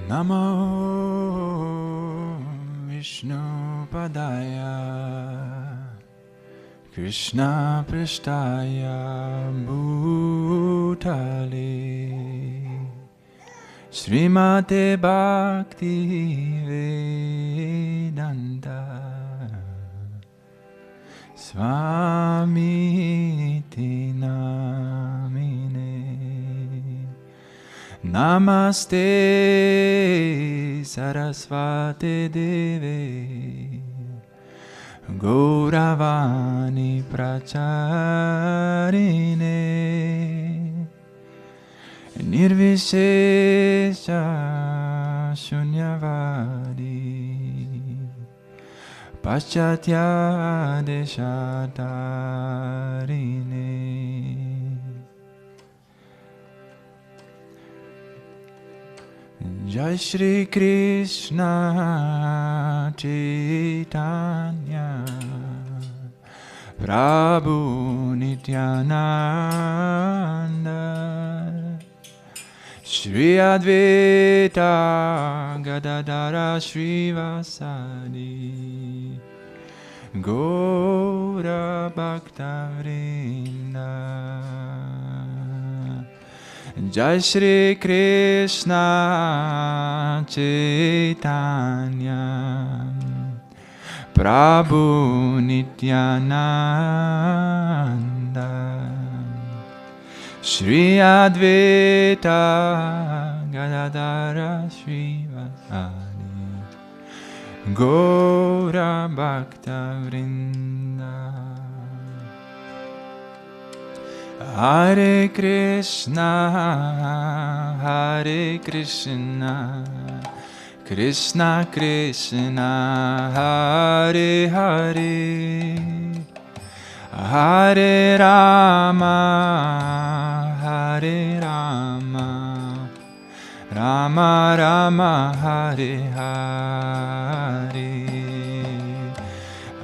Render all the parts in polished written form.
Namo Vishnu Padaya Krishna Prasthaya Bhutale Srimate Bhakti Vedanta Swamiti Namine Namaste Saraswati Deve Gauravani Pracharine Nirvishesha Shunyavadi Paschatya Deshatarine Jai Shri Krishna Chaitanya Prabhu Nityananda Shri Advaita Gadadara Srivasadi Gaura Bhakta Vrinda Jai Shri Krishna Chaitanya Prabhu Nityananda Shri Advaita Gadadara Srivasadi Gaura Bhakta Vrinda Hare Krishna Hare Krishna Krishna Krishna Hare Hare Hare Rama Hare Rama Rama Rama Hare Hare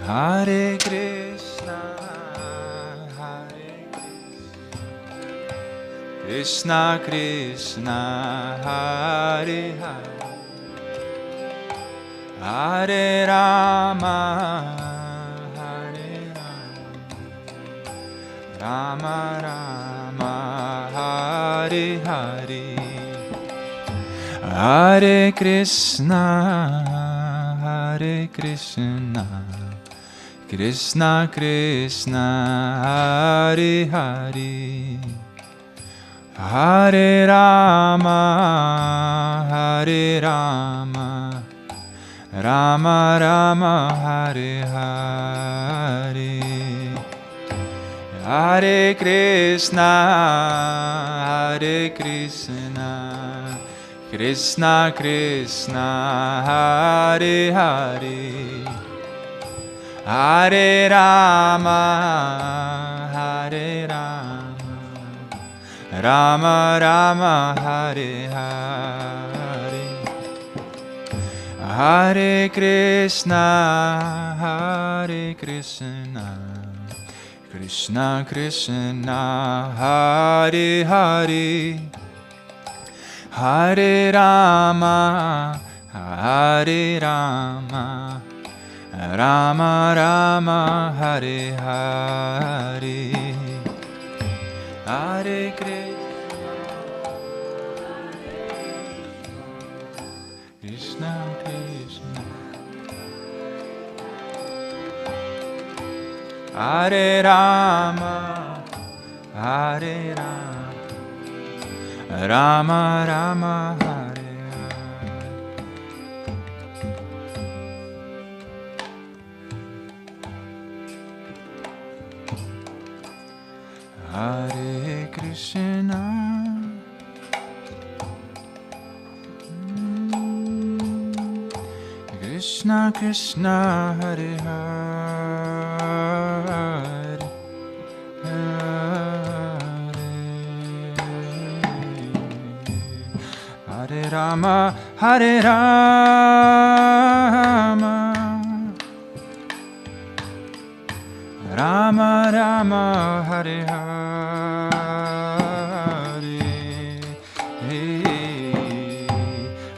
Hare Krishna Hare Krishna Krishna Hare Hare Hare Rama Hare Rama Rama Hare Hare Hare Krishna Hare Krishna Krishna Krishna Hare Hare Hare Rama Hare Rama Rama Rama Hare Hare Hare Krishna Hare Krishna Krishna Krishna Hare Hare Hare Rama Hare Rama Rama Rama Hare Hare Hare Krishna Hare Krishna Krishna Krishna Hare Hare Hare Rama Hare Rama Rama Rama Hare Hare Hare Krishna Krishna Krishna Hare Rama Hare Rama Rama Rama Hare Hare Hare Krishna Krishna Krishna Hare Hare Hare Rama Hare Rama Rama Rama Hare Hare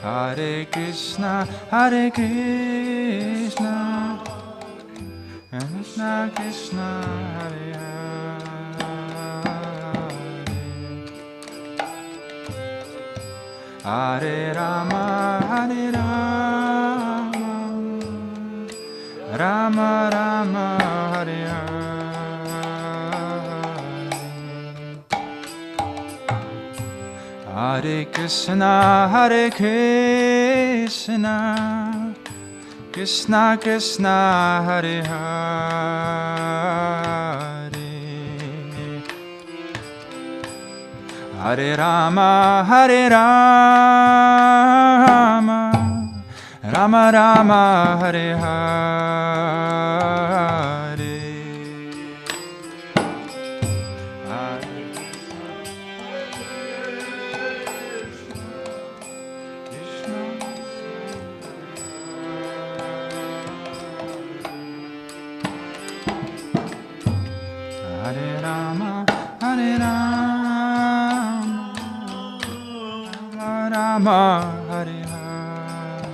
Hare Krishna, Hare Krishna, Krishna Krishna, Hare Hare, Hare Rama, Hare Rama, Rama Rama, Hare Hare. Hare Krishna, Hare Krishna, Krishna Krishna, Hare Hare, Hare Rama, Hare Rama, Rama Rama, Hare Hare. Hare Rama, Hare Rama, Rama Rama, Hare Hare.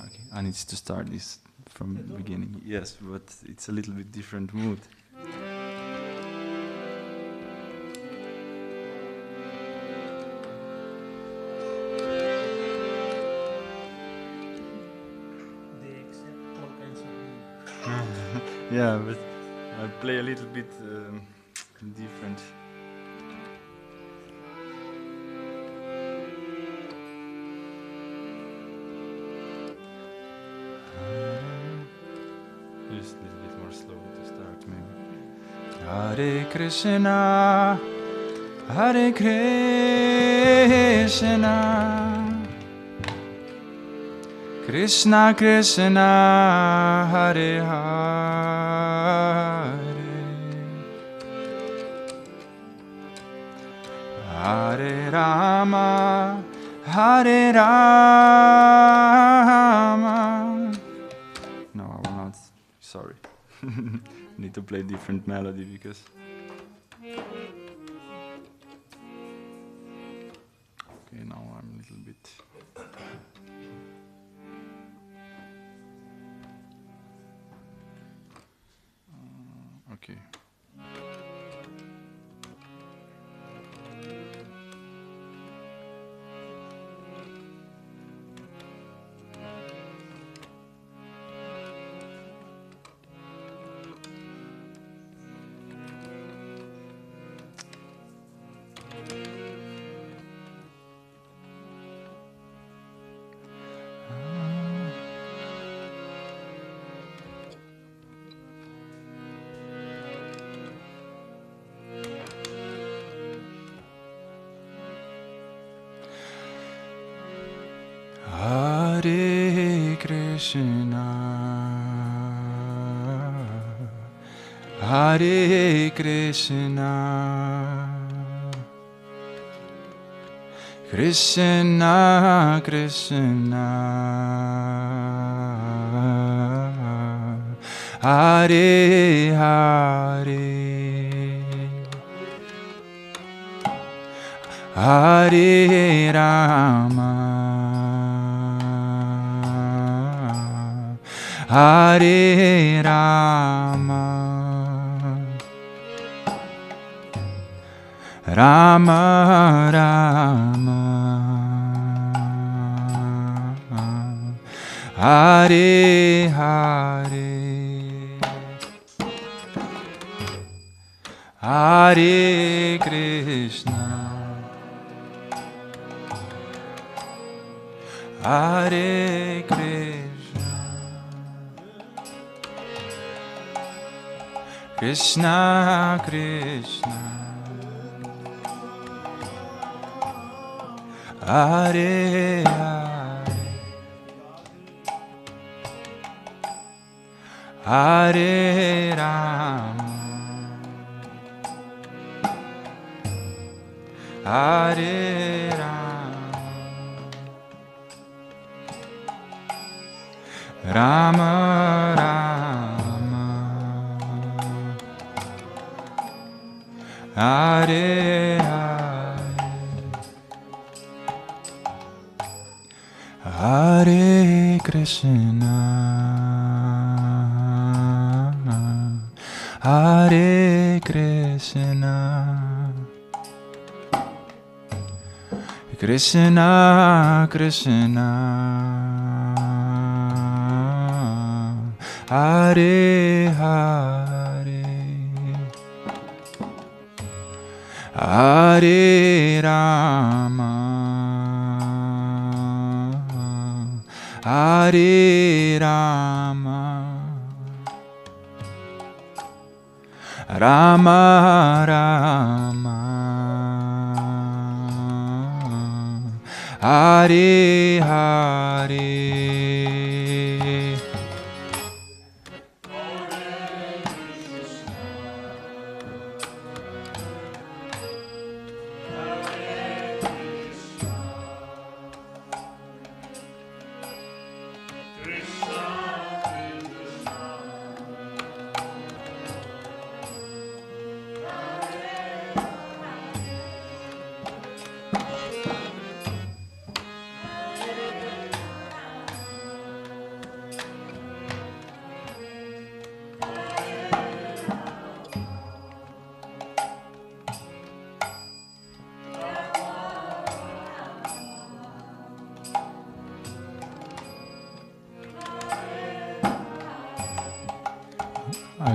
Okay, I need to start this from the beginning. Yes, but it's a little bit different mood. Yeah, but I play a little bit different. Just a little bit more slow to start, maybe. Hare Krishna, Hare Krishna, Krishna Krishna, Hare Hare, Hare Rama, Hare Rama. No, I will not. Sorry. Need to play different melody because. Okay, now I'm a little bit. Okay. Hare Krishna, Hare Krishna, Krishna Krishna, Hare Hare, Hare Rama, Hare Rama, Rama Rama, Hare Hare, Hare Krishna, Hare Krishna, Krishna Krishna, Hare Hare, Hare Rama, Hare Rama, Rama Rama, Hare Hare, Hare Krishna, Hare Krishna, Krishna Krishna, Hare Hare, Hare Rama, Hare Rama, Rama Rama, Hare Hare.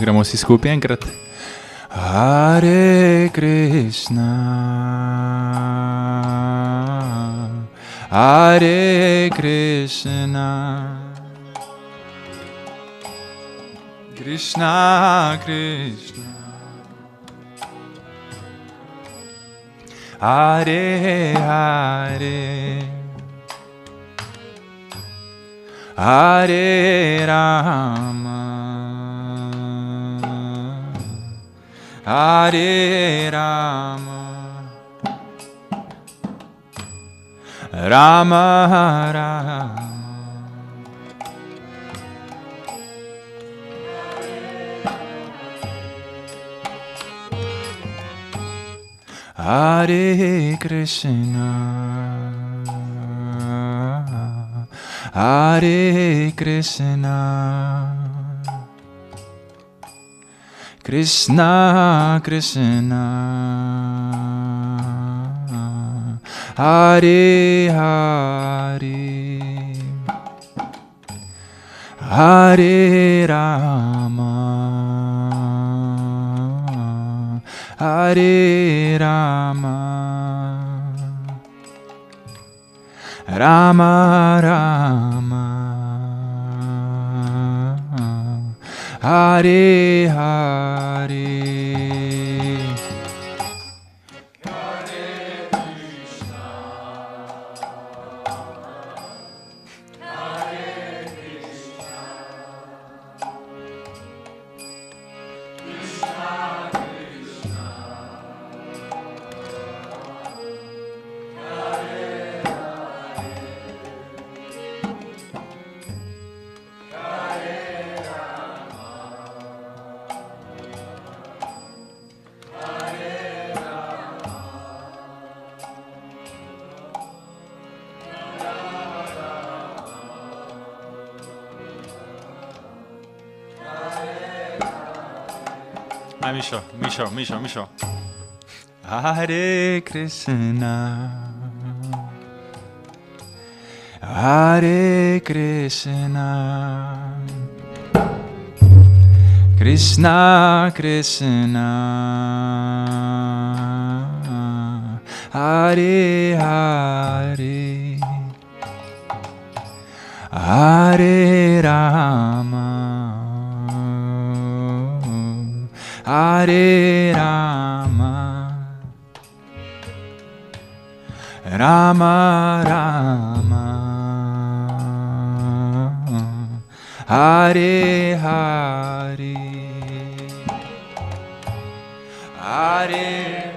Gremo vsi skupaj enkrat. Hare Krišna, Hare Krišna, Krišna Krišna, Hare Hare, Hare Rama, Hare Rama, Rama Rama, Hare Krishna, Hare Krishna, Krishna Krishna, Hare Hare, Hare Rama, Hare Rama, Rama Rama, Hare Hare. Misho. Hare Krishna, Hare Krishna, Krishna Krishna, Hare Hare, Hare Rama, Hare Rama, Rama Rama, Hare Hare, Hare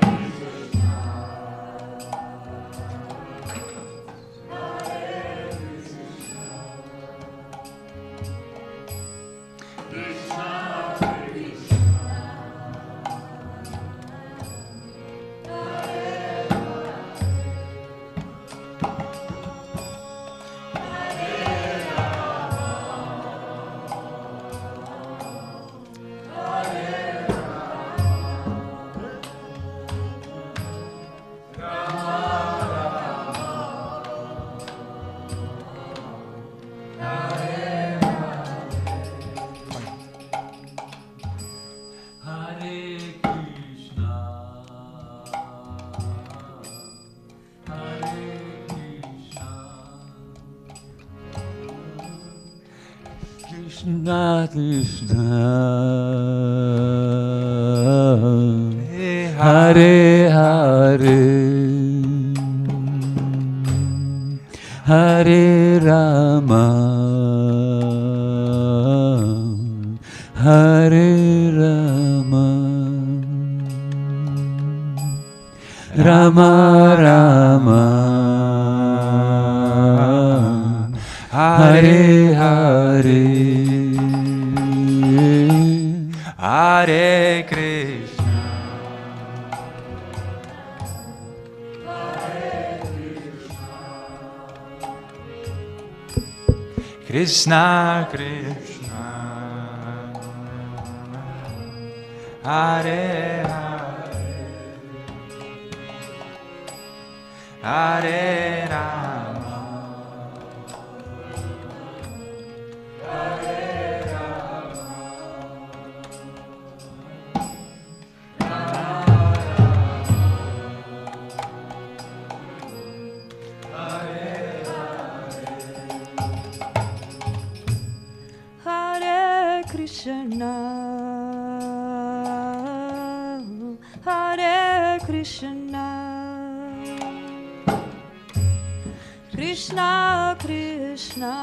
Krishna, Hare Hare, Hare Rama, Hare Rama, Rama Rama, Hare Hare, Hare Krishna, Krishna Krishna, Hare Hare, Hare Rama, Hare Krishna, Hare Krishna, Krishna Krishna,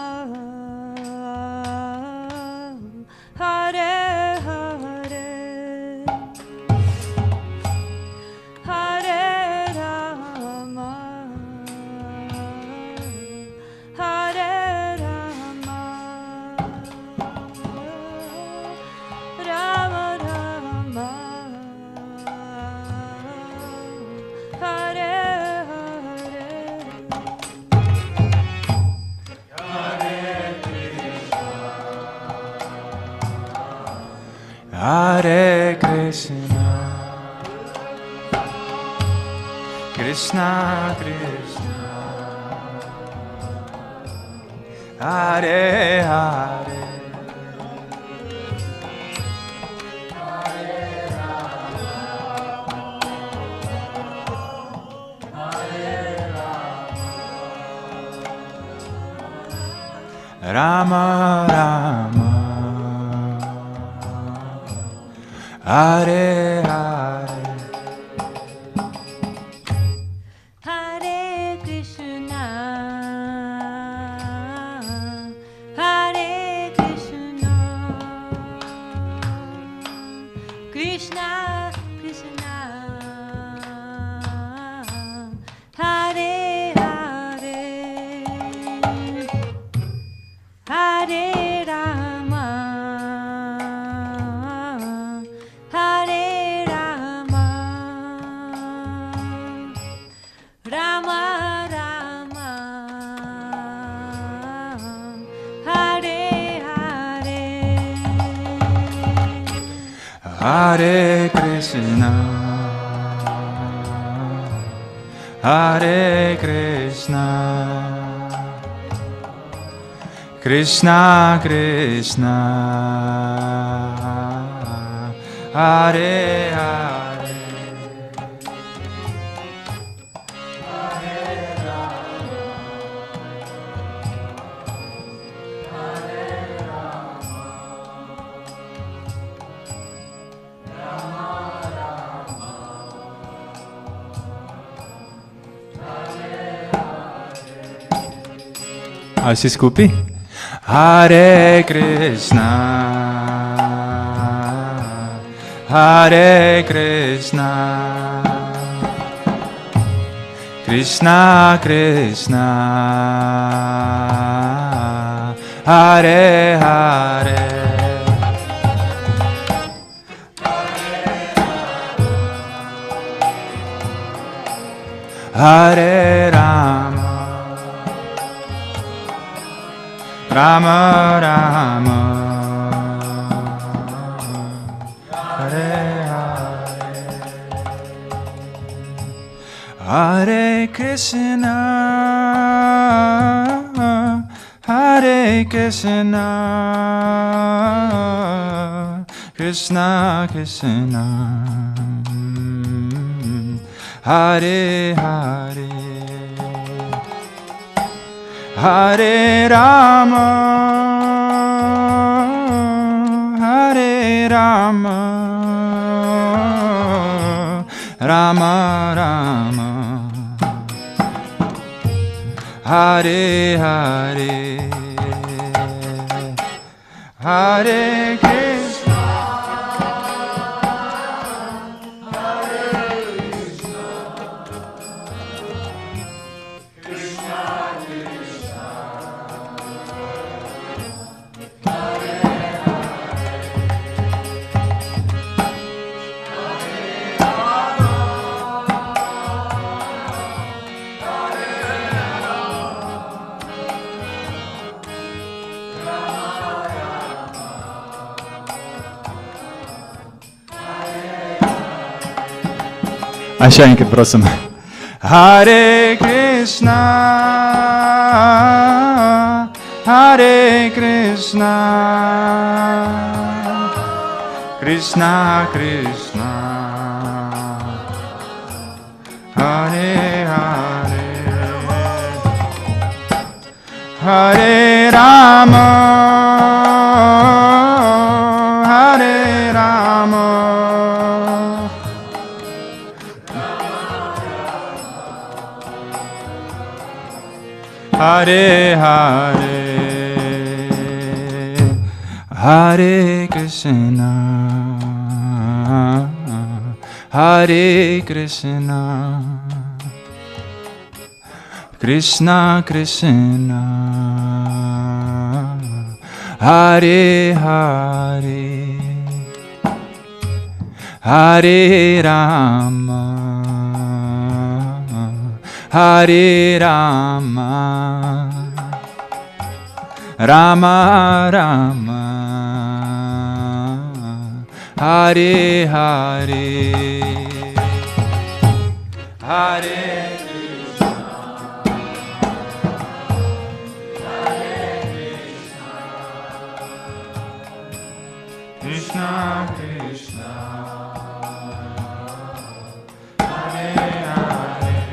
Hare Hare, Hare Rama, Hare Rama, Rama Rama, Hare Hare, Hare Krishna, Krishna Krishna, Hare Hare, Rama Rama, Hare Hare, Hare Krishna, Hare Krishna, Krishna Krishna, Hare Hare, Hare Rama, Hare Rama, Rama Rama, Hare Hare, Hare Krishna, Hare Krishna, Krishna Krishna, Hare Hare, si skupaj. Hare Krishna, Hare Krishna, Krishna Krishna, Hare Hare, Hare Rama, Rama Rama, Hare Hare, Hare Krishna, Hare Krishna, Krishna Krishna, Hare Hare, Hare Rama, Rama, Rama Rama, Hare Hare, Hare Krishna, A še enkrat, prosim. Hare Krishna, Hare Krishna, Krishna Krishna, Hare Hare, Hare Rama, Hare Rama, Hare Hare, Hare Krishna, Hare Krishna, Krishna Krishna, Hare Hare, Hare Rama, Hare Rama, Rama Rama, Hare Hare, Hare Krishna, Hare Krishna, Krishna Krishna, Hare Hare,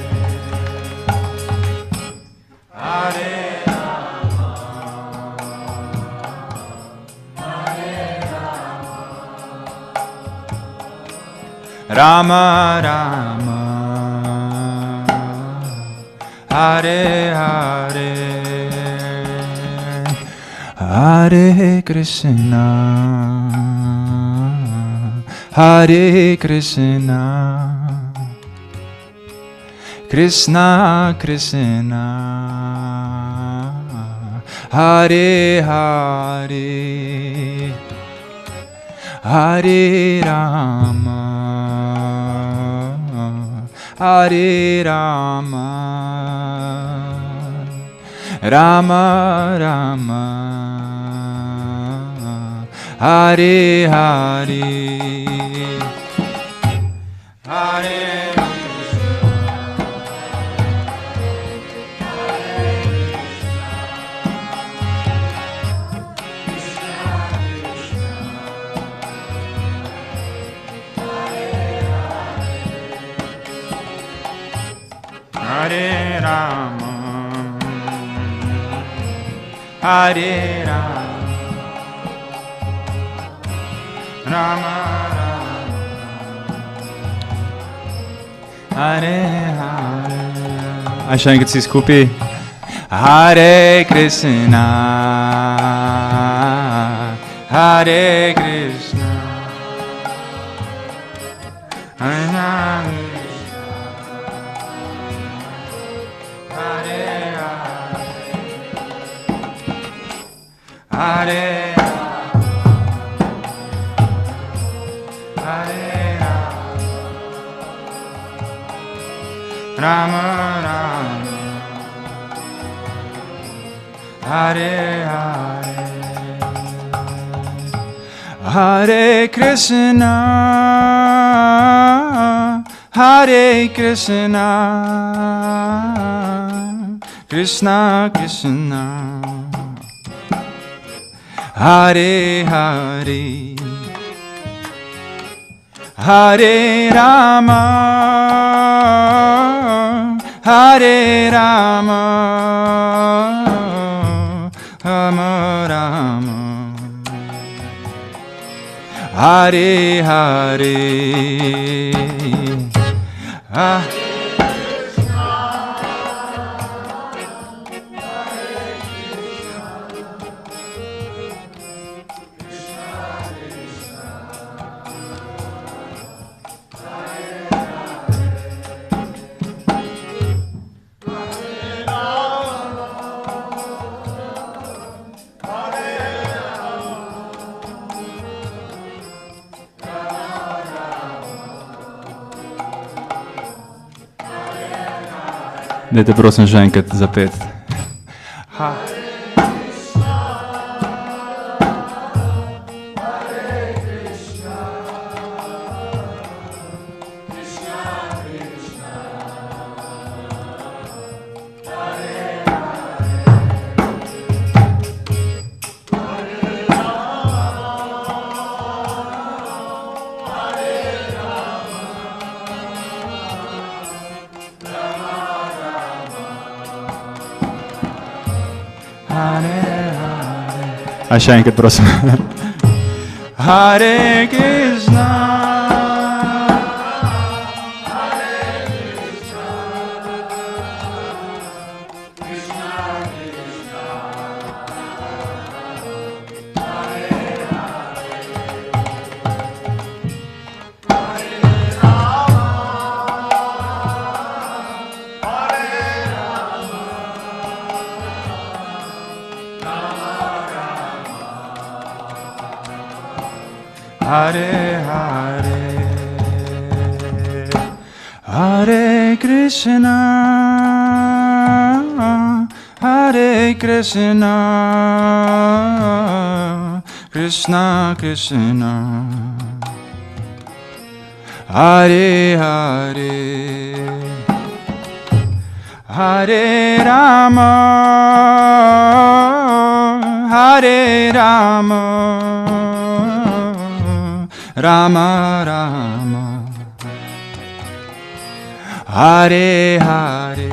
Hare Rama, Hare Rama, Rama Rama, Hare Hare, Hare Krishna, Hare Krishna, Krishna Krishna, Hare Hare, Hare Rama, Hare Rama, Rama Rama, Hare Hare, Hare Hare Rama, Hare Rama, Rama Rama, Hare Hare. A še enkrat si skupaj. Hare Krishna, Hare Krishna, Hare Hare Hare Rama Rama, Hare Hare, Hare Krishna, Hare Krishna, Krishna Krishna, Hare Hare, Hare Rama, Hare Rama, Rama Rama, Hare Hare. Dajte prosim še enkrat zapet. A še enkrat prosim. Hare Krishna, Hare Hare, Hare Krishna, Hare Krishna, Krishna Krishna, Hare Hare, Hare Rama, Hare Rama, Rama Rama, Hare Hare,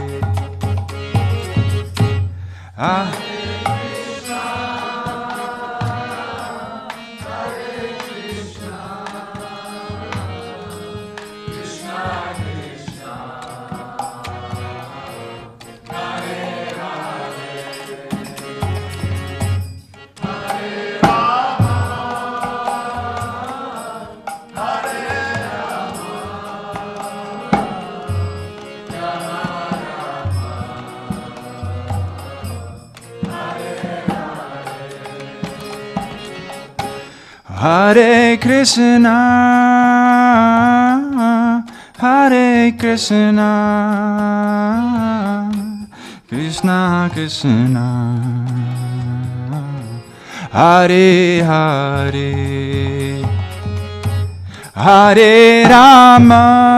Hare Krishna, Hare Krishna, Krishna Krishna, Hare Hare, Hare Rama,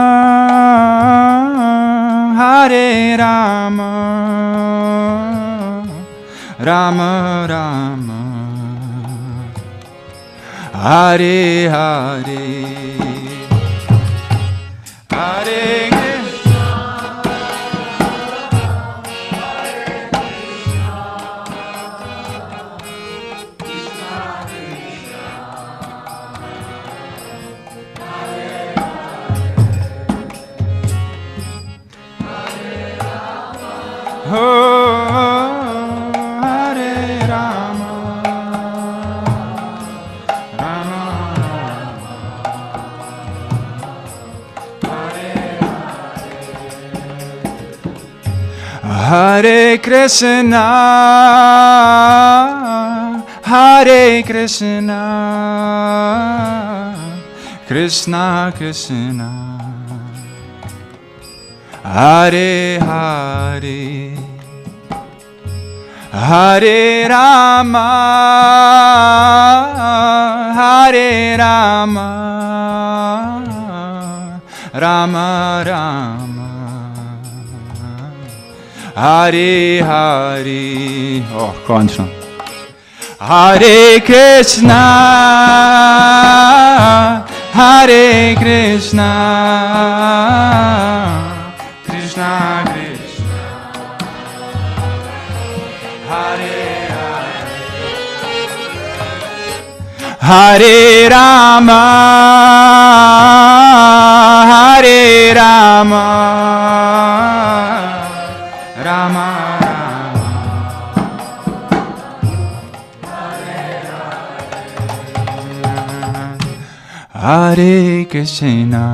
Hare Rama, Rama Rama, Hare Hare, Hare Krishna, Hare Krishna, Krishna Krishna, Hare Hare, Hare Rama, Hare Rama. Hare Krishna, Hare Krishna, Krishna Krishna, Hare Hare, Hare Rama, Hare Rama, Rama Rama, Hare Hare, končno. Hare Krishna, Hare Krishna, Krishna Krishna, Hare Hare, Hare Rama, Hare Rama, Rama Rama, Hare Krishna,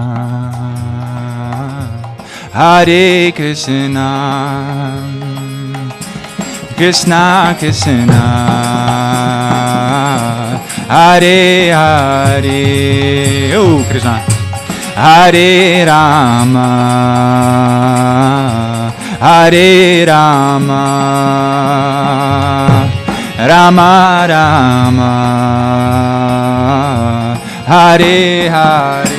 Hare Krishna, Krishna Krishna, Hare Hare, oh Krishna, Hare Rama, Hare Rama, Rama Rama, Hare Hare,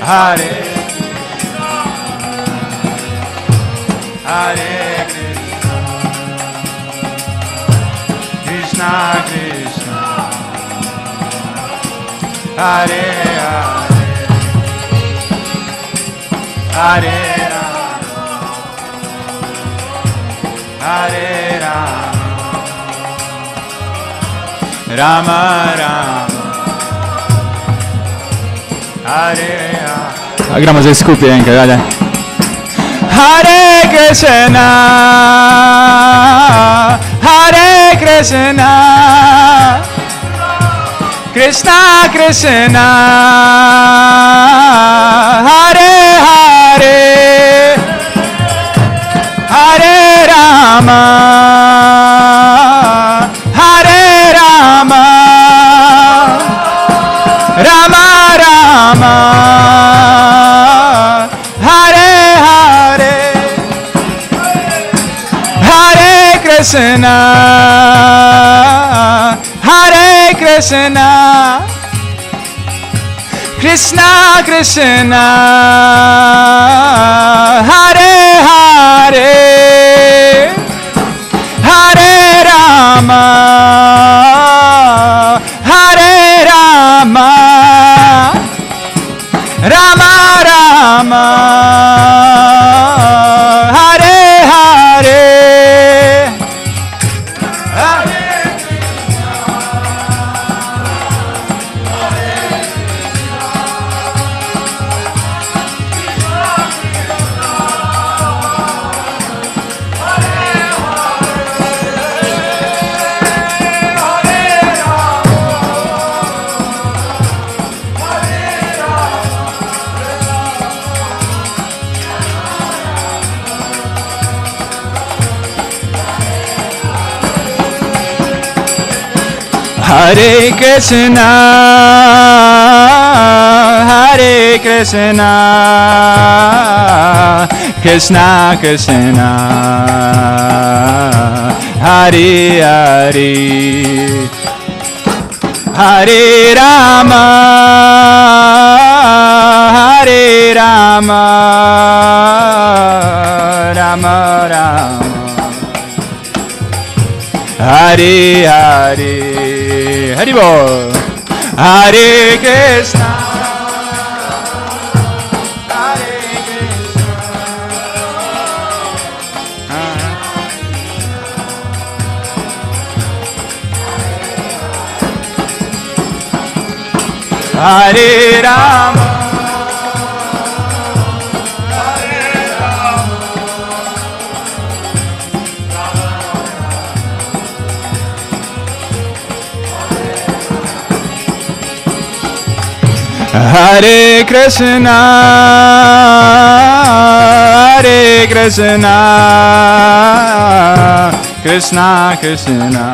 Hare Hare Krishna Krishna, Hare Hare, Hare Rama, Hare Rama, Rama Rama, Hare Hare. A gramo zdaj skupaj enkrat, ajde. Hare Krishna, Hare Krishna, Krishna Krishna, Hare Hare, Hare Rama, Hare Rama, Rama Rama, Hare Hare, Hare Krishna, Hare Krishna, Krishna Krishna, Hare Hare, Hare Rama, Hare Rama, Rama Rama, Hare Hare, Hare Krishna, Hare Krishna, Krishna Krishna, Hare Hare, Hare Rama, Hare Rama, Rama Rama, Hare Hare, Hari Bol, Hare Krishna, Hare Krishna, Hare Rama, Hare Krishna, Hare Krishna, Krishna Krishna,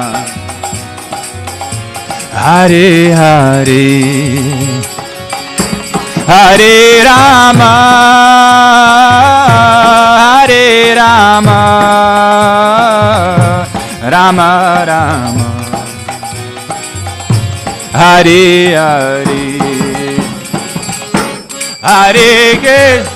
Hare Hare, Hare Rama, Hare Rama, Rama Rama, Hare Hare, Hare Krishna,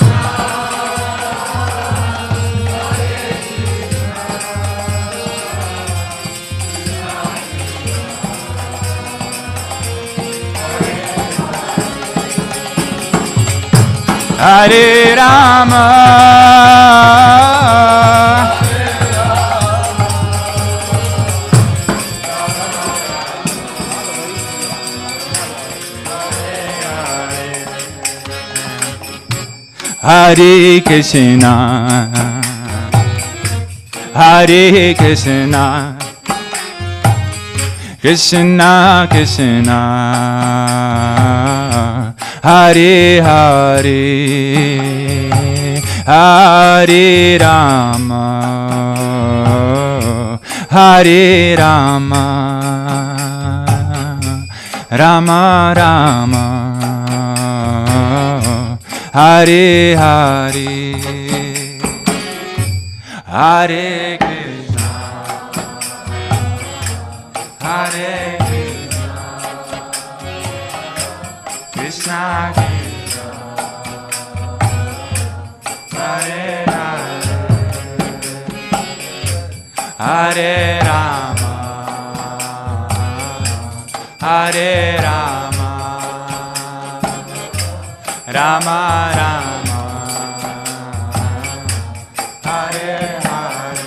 Hare Rama, Hare Krishna, Hare Krishna, Krishna Krishna, Hare Hare, Hare Rama, Hare Rama, Rama Rama, Hare Hare, Hare Krishna, Hare Krishna, Krishna Krishna, Hare Hare, Hare Rama, Hare Rama, Rama Rama, Hare Hare, Hare Hare,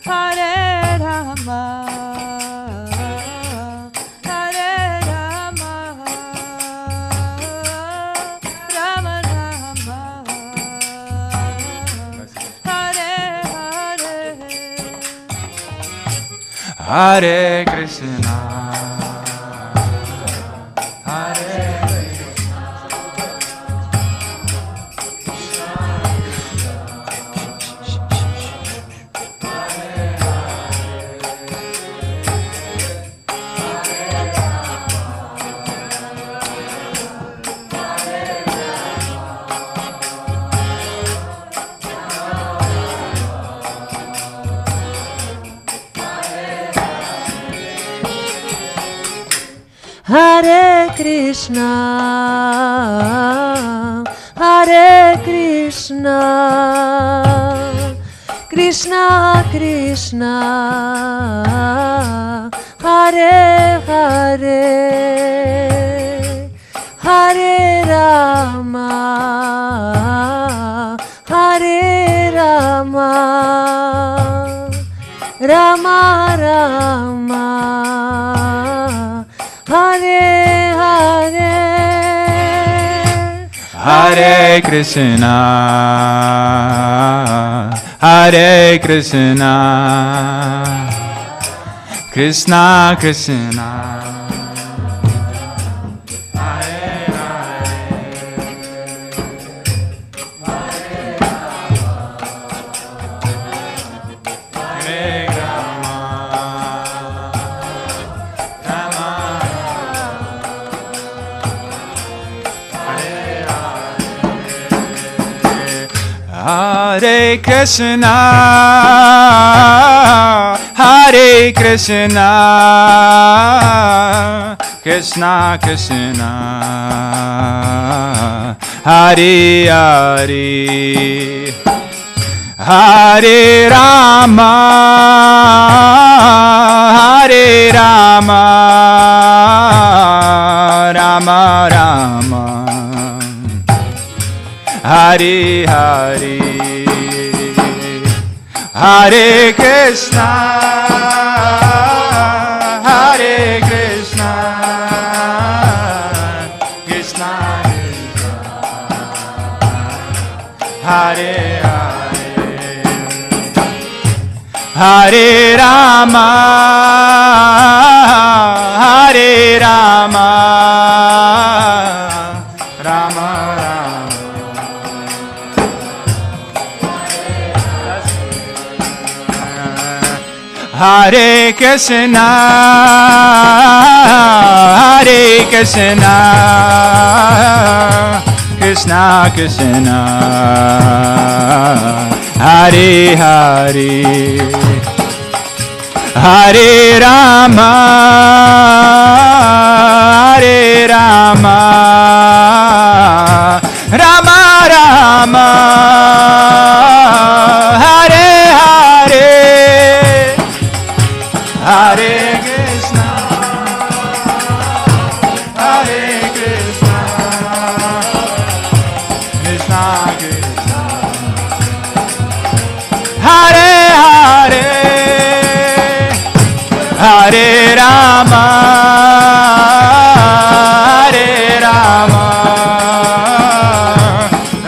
Hare Rama, Hare Rama, Rama Rama, Hare Hare, Hare Krishna, Hare Krishna, Hare Krishna, Hare Krishna, Krishna Krishna, Hare Hare, Hare Rama, Hare Rama, Rama Rama, Hare Hare, Hare Krishna, Hare Krishna, Krishna Krishna, Hare Hare, Hare Rama, Rama, Hare Krishna, Hare Krishna, Krishna Krishna, Hare Hare, Hare Rama, Hare Rama, Rama Rama, Hare Hare, Hare Krishna, Hare Krishna, Krishna Krishna, Hare Hare, Hare Rama, Hare Rama, Rama Rama, Hare Krishna, Hare Krishna, Krishna Krishna, Hare Hare, Hare Rama, Hare Rama, Rama Rama, Hare Hare, Hare Krishna, Hare Krishna, Hare-rama, Hare-rama,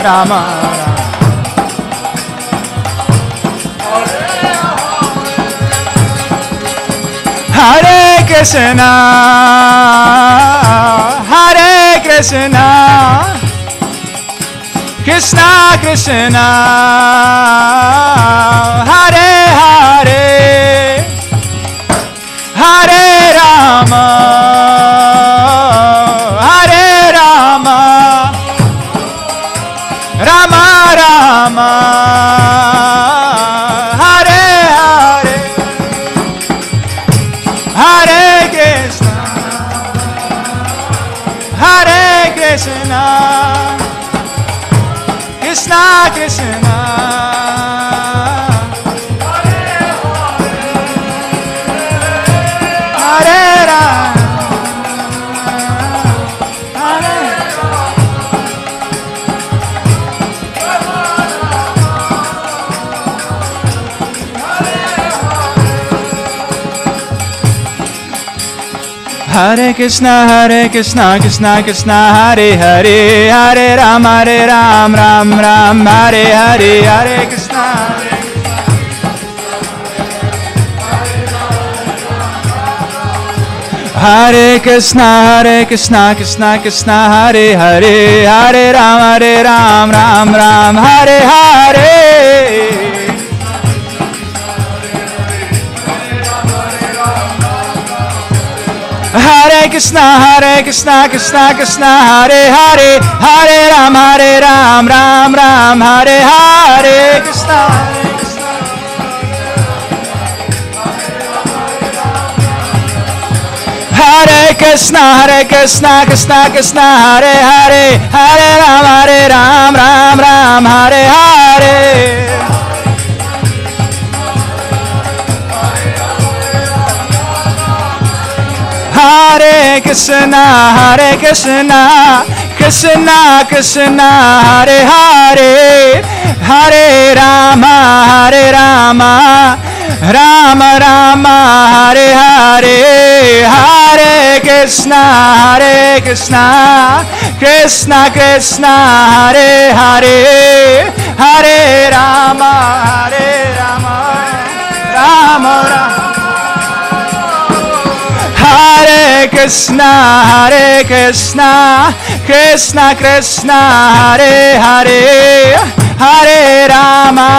Rama. Hare Krishna, Hare Krishna, Krishna Krishna, Hare Hare, Hare Rama, Hare Rama, Rama Rama, Hare Hare, Hare Krishna, Hare Krishna, Krishna Krishna, Hare Rama, Hare Hare Krishna, Krishna Krishna, Hare Hare, Hare Ram, Ram Ram, Hare Hare, Hare Krishna, Hare Krishna, Krishna Krishna, Hare Hare, Hare Ram, Ram Ram, Hare Hare. Hare Krishna, Krishna Krishna, Hare Hare, Hare Ram, Ram Ram, Hare Hare Krishna. Hare Krishna, Krishna Krishna, Hare Hare, Hare Ram, Ram Ram, Hare Hare. Hare Krishna, Krishna Krishna, Hare Hare, Hare Rama, Rama Rama, Hare Hare, Hare Krishna, Krishna Krishna, Hare Hare, Hare Rama, Rama Rama. Hare Krishna, Krishna Krishna, Hare Hare, Hare Rama,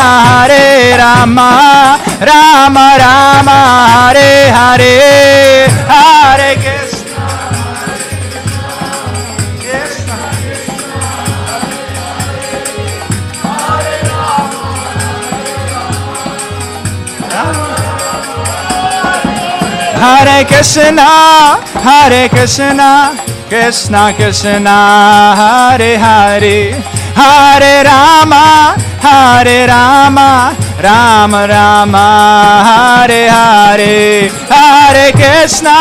Rama Rama, Hare Hare, Hare Krishna, Krishna Hare Krishna, Krishna Krishna, Hare Hare, Hare Rama, Rama Rama, Hare Hare, Hare Krishna,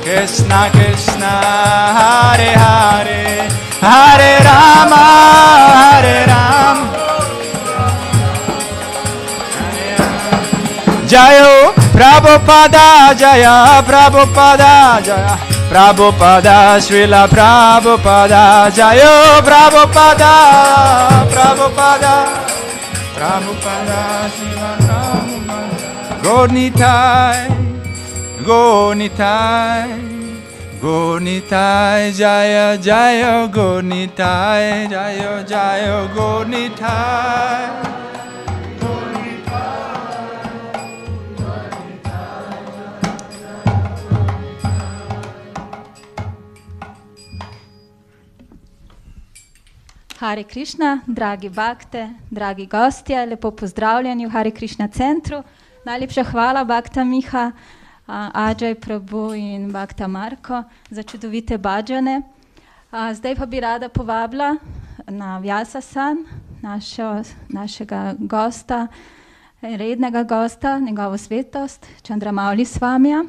Krishna Krishna, Hare Hare, Hare Rama, Jayo Prabhupada, Jaya Prabhupada, Jaya Prabhupada, Srila Prabhupada, Jayo Prabhupada, Prabhupada, Srila Prabhupada. Gornitai, Jaya Jaya Gornitai, Jaya Gornitai. Hare Krišna, dragi bakte, dragi gostje, lepo pozdravljeni v Hare Krišna centru. Najlepša hvala Bhakta Miha, Ajay Prabhu in Bhakta Marko za čudovite bhađane. Zdaj pa bi rada povabila na Vyasa-san, našega gosta, rednega gosta, njegovo svetost, Chandramauli Swamija.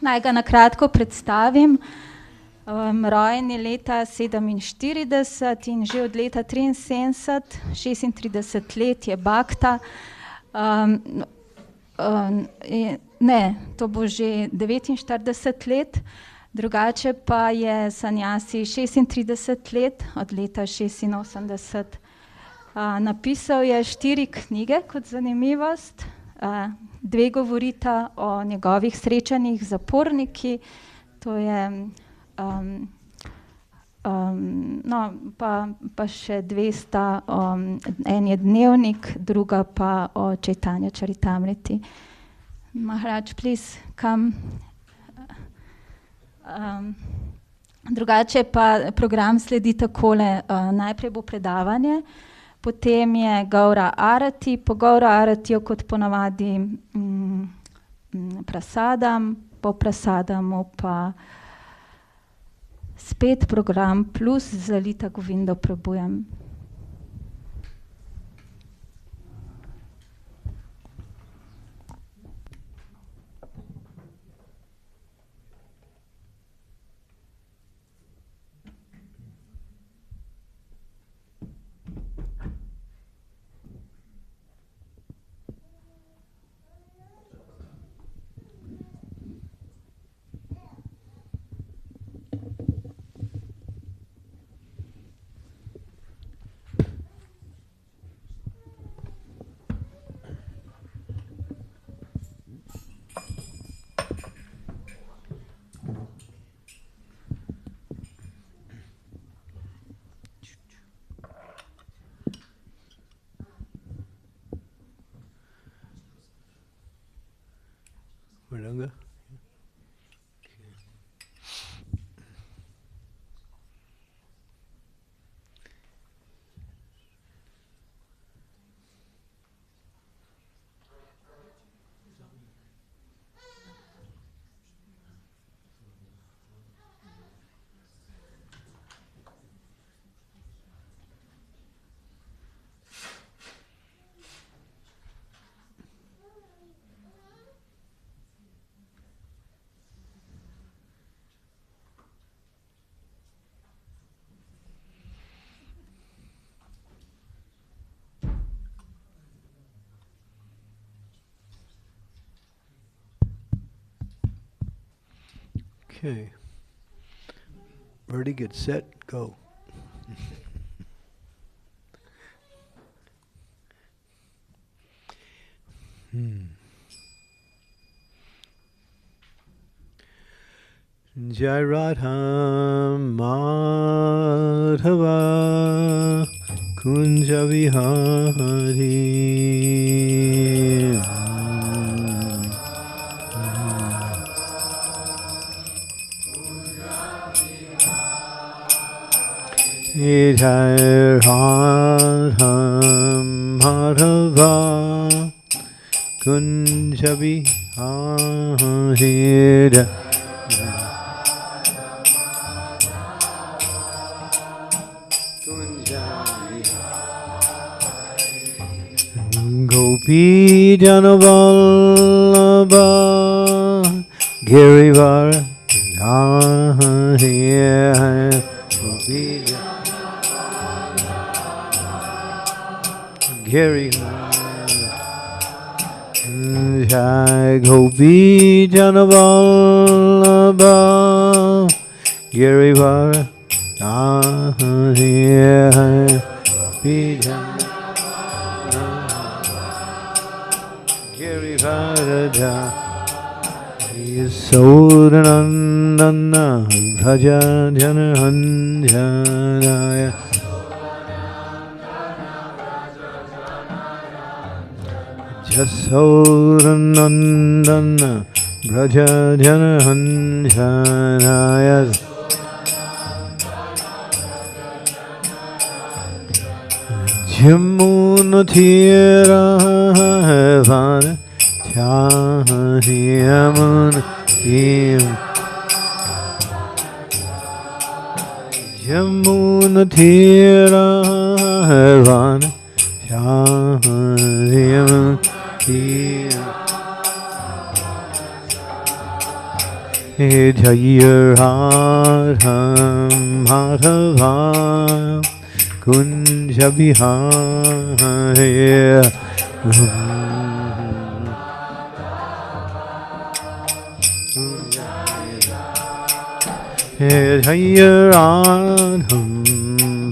Naj ga na kratko predstavim. Rojen je leta 47 in že od leta 73, 36 let je bhakta. ne, to bo že 49 let, drugače pa je sanjasi 36 let, od leta 86. Napisal je 4 knjige kot zanimivost, 2 govorita o njegovih srečanjih z zaporniki, to je pa še 2 sta, en je dnevnik, druga pa o Chaitanya Charitamriti. Maharaj, please come. Drugače pa program sledi takole, najprej bo predavanje, potem je Gaura Arati, po Gaura Aratiju kot ponavadi prasadam, po prasadamu pa spet program plus z Lita Govinda Prabhujem. Longer? Okay. Ready, get set, go. Jai Radha Madhava Kunja Vihari. Jai Radha Madhava Kunja Vihari. Gopi Janavallabha Girivara Gopi Girivara Jai Gopi Janavallabha Girivara Gopi Girivara Yasodanandana Bhaja Janahanjanaya Yasodanandana Bhaja Janahanjanaya Jamunatira Vana Jamunatira Vana Jaya Radha Madhava Kunja Vihari. Hare Radham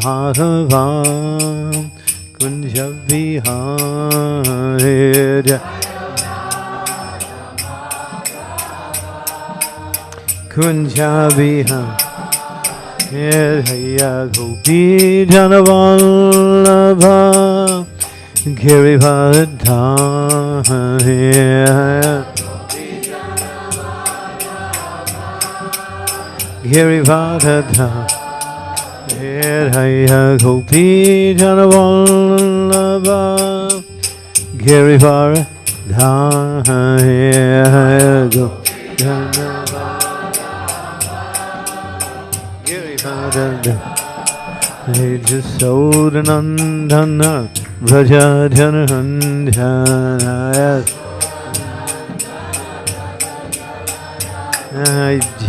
Madhavam Kunja Vihare Kunja Vihare Hare Gopi Janavallabha Girivardhana Girivardhana Hare Gopi Janavallabha Girivardhana Hare Gopi Girivardhana Jasodanandana Vrajadhanandana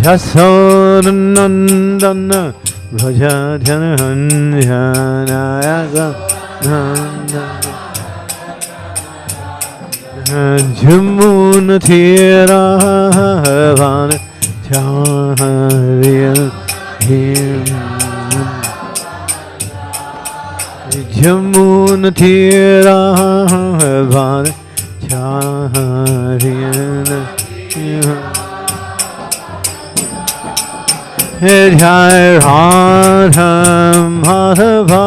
Jasodanandana Vrajadhanandana Jamunatira Vana Charya Jamunatira Vana Charya Hare Radham Madhava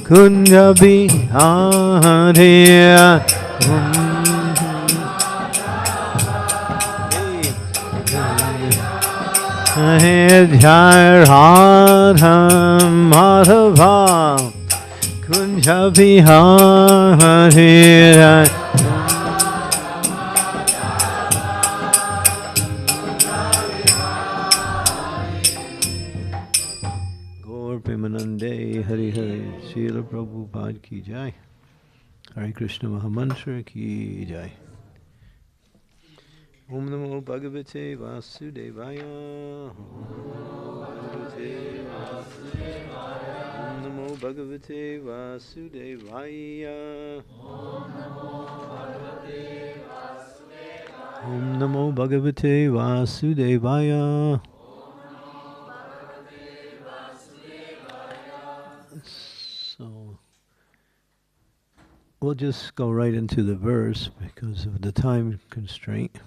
Kunja Vihare Hare Radham Madhava Kunja Vihare Premanande Hari Hari Srila Prabhupada ki jai. Hare Krishna Mahamantra ki jai. Om Namo Bhagavate Vasudevaya. Om Namo Bhagavate Vasudevaya. Om Namo Bhagavate Vasudevaya. So we'll just go right into the verse because of the time constraint.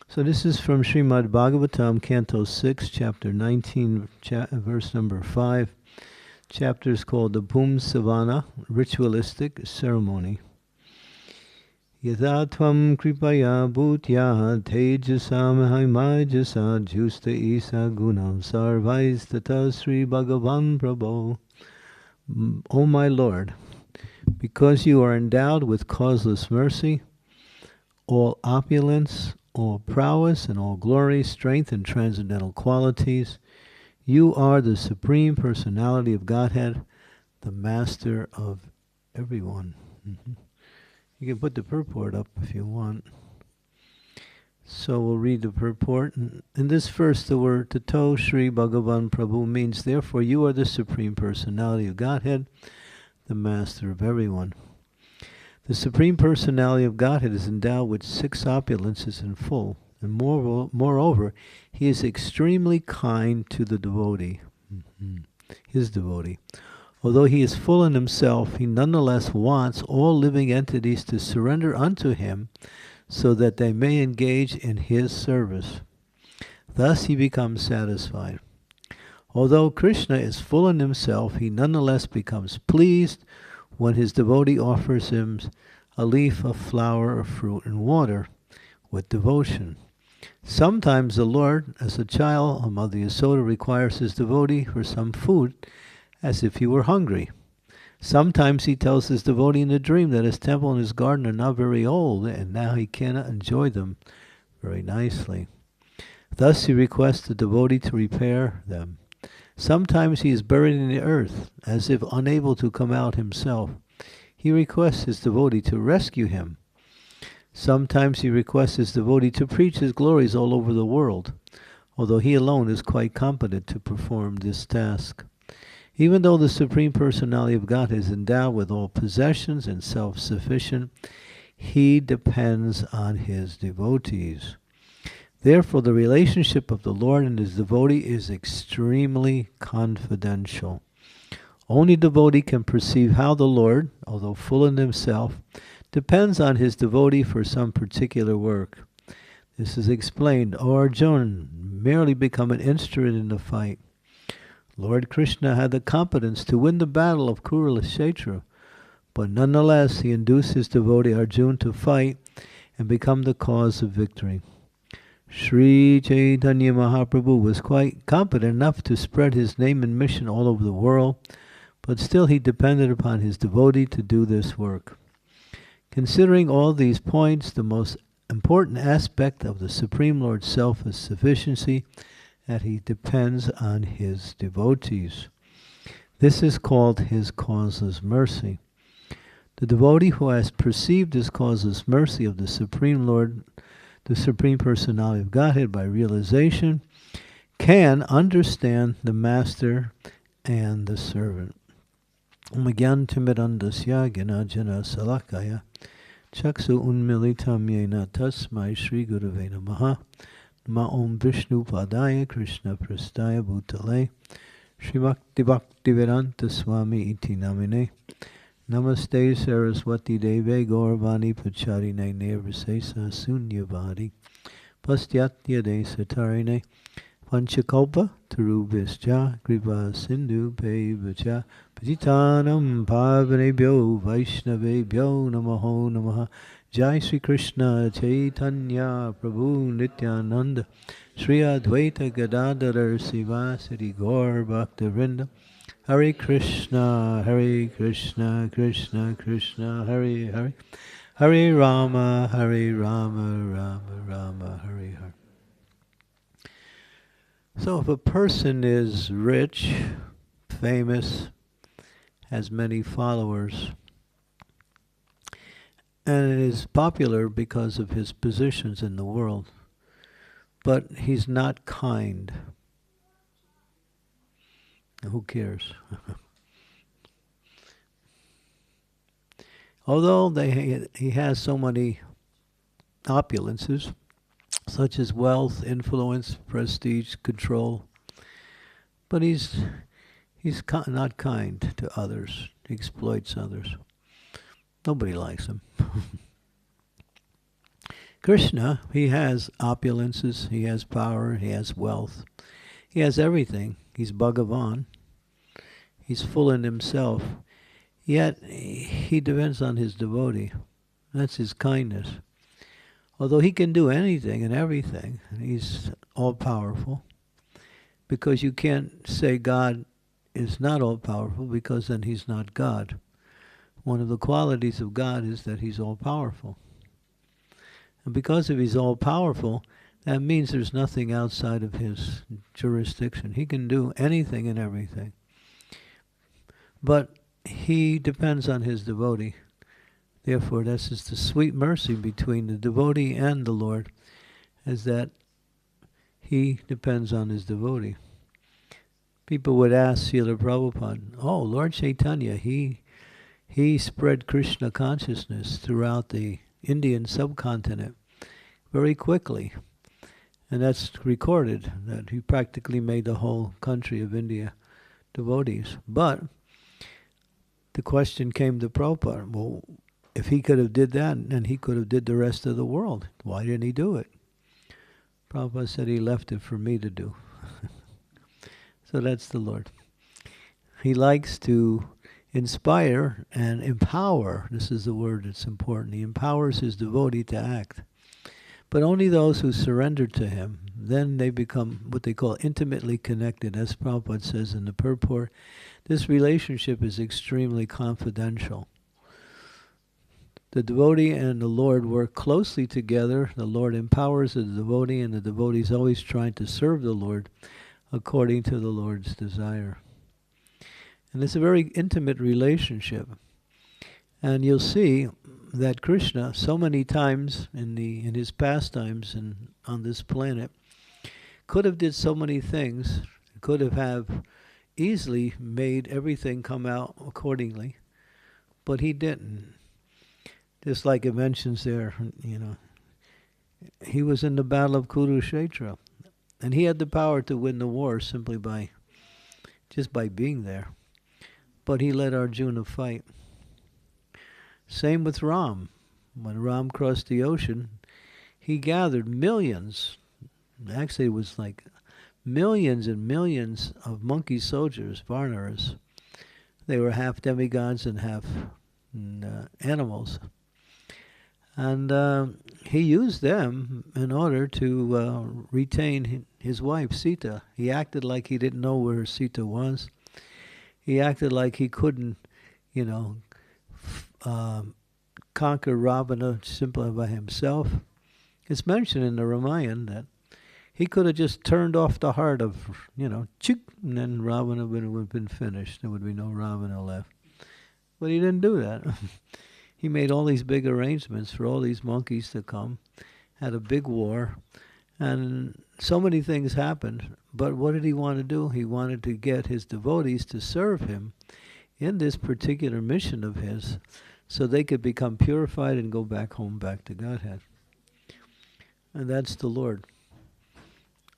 So this is from Srimad Bhagavatam, Canto 6, Chapter 19, verse number 5. Chapter is called the Bhum Savana, Ritualistic Ceremony. Yatha tvam kripaya bhutya tejasam haimajasa justa isa gunam sarvais tata Sri Bhagavan Prabhu. O my Lord, because you are endowed with causeless mercy, all opulence, all prowess, and all glory, strength, and transcendental qualities, you are the Supreme Personality of Godhead, the Master of everyone. You can put the purport up if you want. So we'll read the purport. In this verse, the word Tato Sri Bhagavan Prabhu means, therefore you are the Supreme Personality of Godhead, the Master of everyone. The Supreme Personality of Godhead is endowed with 6 opulences in full, and moreover, he is extremely kind to the devotee, his devotee. Although he is full in himself, he nonetheless wants all living entities to surrender unto him so that they may engage in his service. Thus he becomes satisfied. Although Krishna is full in himself, he nonetheless becomes pleased when his devotee offers him a leaf, a flower, a fruit, and water with devotion. Sometimes the Lord, as a child, Mother Yasoda requires his devotee for some food as if he were hungry. Sometimes he tells his devotee in a dream that his temple and his garden are not very old, and now he cannot enjoy them very nicely. Thus he requests the devotee to repair them. Sometimes he is buried in the earth, as if unable to come out himself. He requests his devotee to rescue him. Sometimes he requests his devotee to preach his glories all over the world, although he alone is quite competent to perform this task. Even though the Supreme Personality of God is endowed with all possessions and self-sufficient, he depends on his devotees. Therefore, the relationship of the Lord and his devotee is extremely confidential. Only devotee can perceive how the Lord, although full in himself, depends on his devotee for some particular work. This is explained. O Arjuna, merely become an instrument in the fight. Lord Krishna had the competence to win the battle of Kurukshetra, but nonetheless he induced his devotee Arjuna to fight and become the cause of victory. Sri Chaitanya Mahaprabhu was quite competent enough to spread his name and mission all over the world, but still he depended upon his devotee to do this work. Considering all these points, the most important aspect of the Supreme Lord's self-sufficiency that he depends on his devotees. This is called his causeless mercy. The devotee who has perceived this causeless mercy of the Supreme Lord, the Supreme Personality of Godhead by realization, can understand the Master and the servant. Omagyantimirandasya Gyanajana Salakaya Chaksu Unmilitam Yena Tasmai Shri Gurave Namaha Nama Om Vishnu Padaya Krishna Prastaya Bhutale Shri Bhakti Vedanta Swami Iti Namine Namaste Saraswati Deve Gauravani Pacharine Nirvisesa Sunyavadi Pastyatya De Satarine Panchakalpa Tarubhischa Kripa Sindhu Pevacha Patitanam Pavanebhyo Vaishnavebhyo Namaho Namaha Jai Sri Krishna Chaitanya Prabhu Nityananda Sri Advaita Gadadhar Sivasati Gaur Bhaktivinoda Hare Krishna Krishna Krishna Hare Hare Hare Rama Rama Rama Hare Hare. So if a person is rich, famous, has many followers, and is popular because of his positions in the world, but he's not kind, who cares? Although he has so many opulences, such as wealth, influence, prestige, control, but he's not kind to others. He exploits others. Nobody likes him. Krishna, he has opulences, he has power, he has wealth, he has everything. He's Bhagavan. He's full in himself. Yet he depends on his devotee. That's his kindness. Although he can do anything and everything, he's all-powerful. Because you can't say God is not all-powerful, because then he's not God. One of the qualities of God is that he's all-powerful. And because if he's all-powerful, that means there's nothing outside of his jurisdiction. He can do anything and everything. But he depends on his devotee. Therefore, this is the sweet mercy between the devotee and the Lord, is that he depends on his devotee. People would ask Srila Prabhupada, oh, Lord Chaitanya, he spread Krishna consciousness throughout the Indian subcontinent very quickly. And that's recorded, that he practically made the whole country of India devotees. But the question came to Prabhupada, well, if he could have did that, then he could have did the rest of the world. Why didn't he do it? Prabhupada said he left it for me to do. So that's the Lord. He likes to inspire and empower. This is the word that's important. He empowers his devotee to act. But only those who surrender to him, then they become what they call intimately connected. As Prabhupada says in the purport, this relationship is extremely confidential. The devotee and the Lord work closely together. The Lord empowers the devotee, and the devotee is always trying to serve the Lord according to the Lord's desire. And it's a very intimate relationship. And you'll see that Krishna, so many times in his pastimes and on this planet, could have did so many things, could have easily made everything come out accordingly, but he didn't. Just like it mentions there, he was in the battle of Kurukshetra. And he had the power to win the war simply by being there. But he let Arjuna fight. Same with Ram. When Ram crossed the ocean, he gathered millions. Actually, it was like millions and millions of monkey soldiers, Varnaras. They were half demigods and half animals. And he used them in order to retain his wife, Sita. He acted like he didn't know where Sita was. He acted like he couldn't, conquer Ravana simply by himself. It's mentioned in the Ramayana that he could have just turned off the heart of, chik, and then Ravana would have been finished. There would be no Ravana left. But he didn't do that. He made all these big arrangements for all these monkeys to come, had a big war, and so many things happened. But what did he want to do? He wanted to get his devotees to serve him in this particular mission of his, so they could become purified and go back home, back to Godhead. And that's the Lord.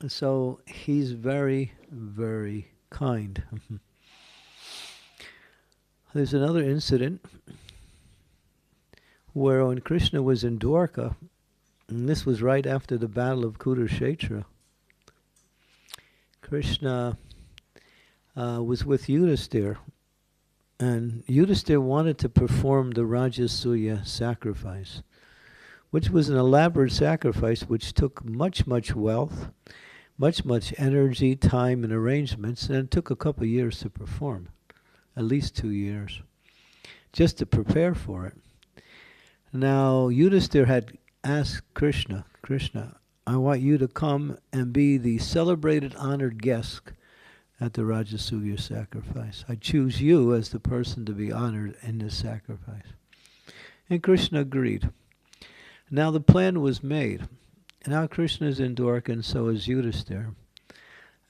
So he's very, very kind. There's another incident where when Krishna was in Dwarka, and this was right after the battle of Kurukshetra, Krishna was with Yudhisthira, and Yudhisthira wanted to perform the Rajasuya sacrifice, which was an elaborate sacrifice which took much, much wealth, much energy, time, and arrangements, and it took a couple of years to perform, at least 2 years, just to prepare for it. Now, Yudhisthira had asked Krishna, I want you to come and be the celebrated, honored guest at the Rajasuya sacrifice. I choose you as the person to be honored in this sacrifice. And Krishna agreed. Now the plan was made. Now Krishna is in Dwarka and so is Yudhisthira.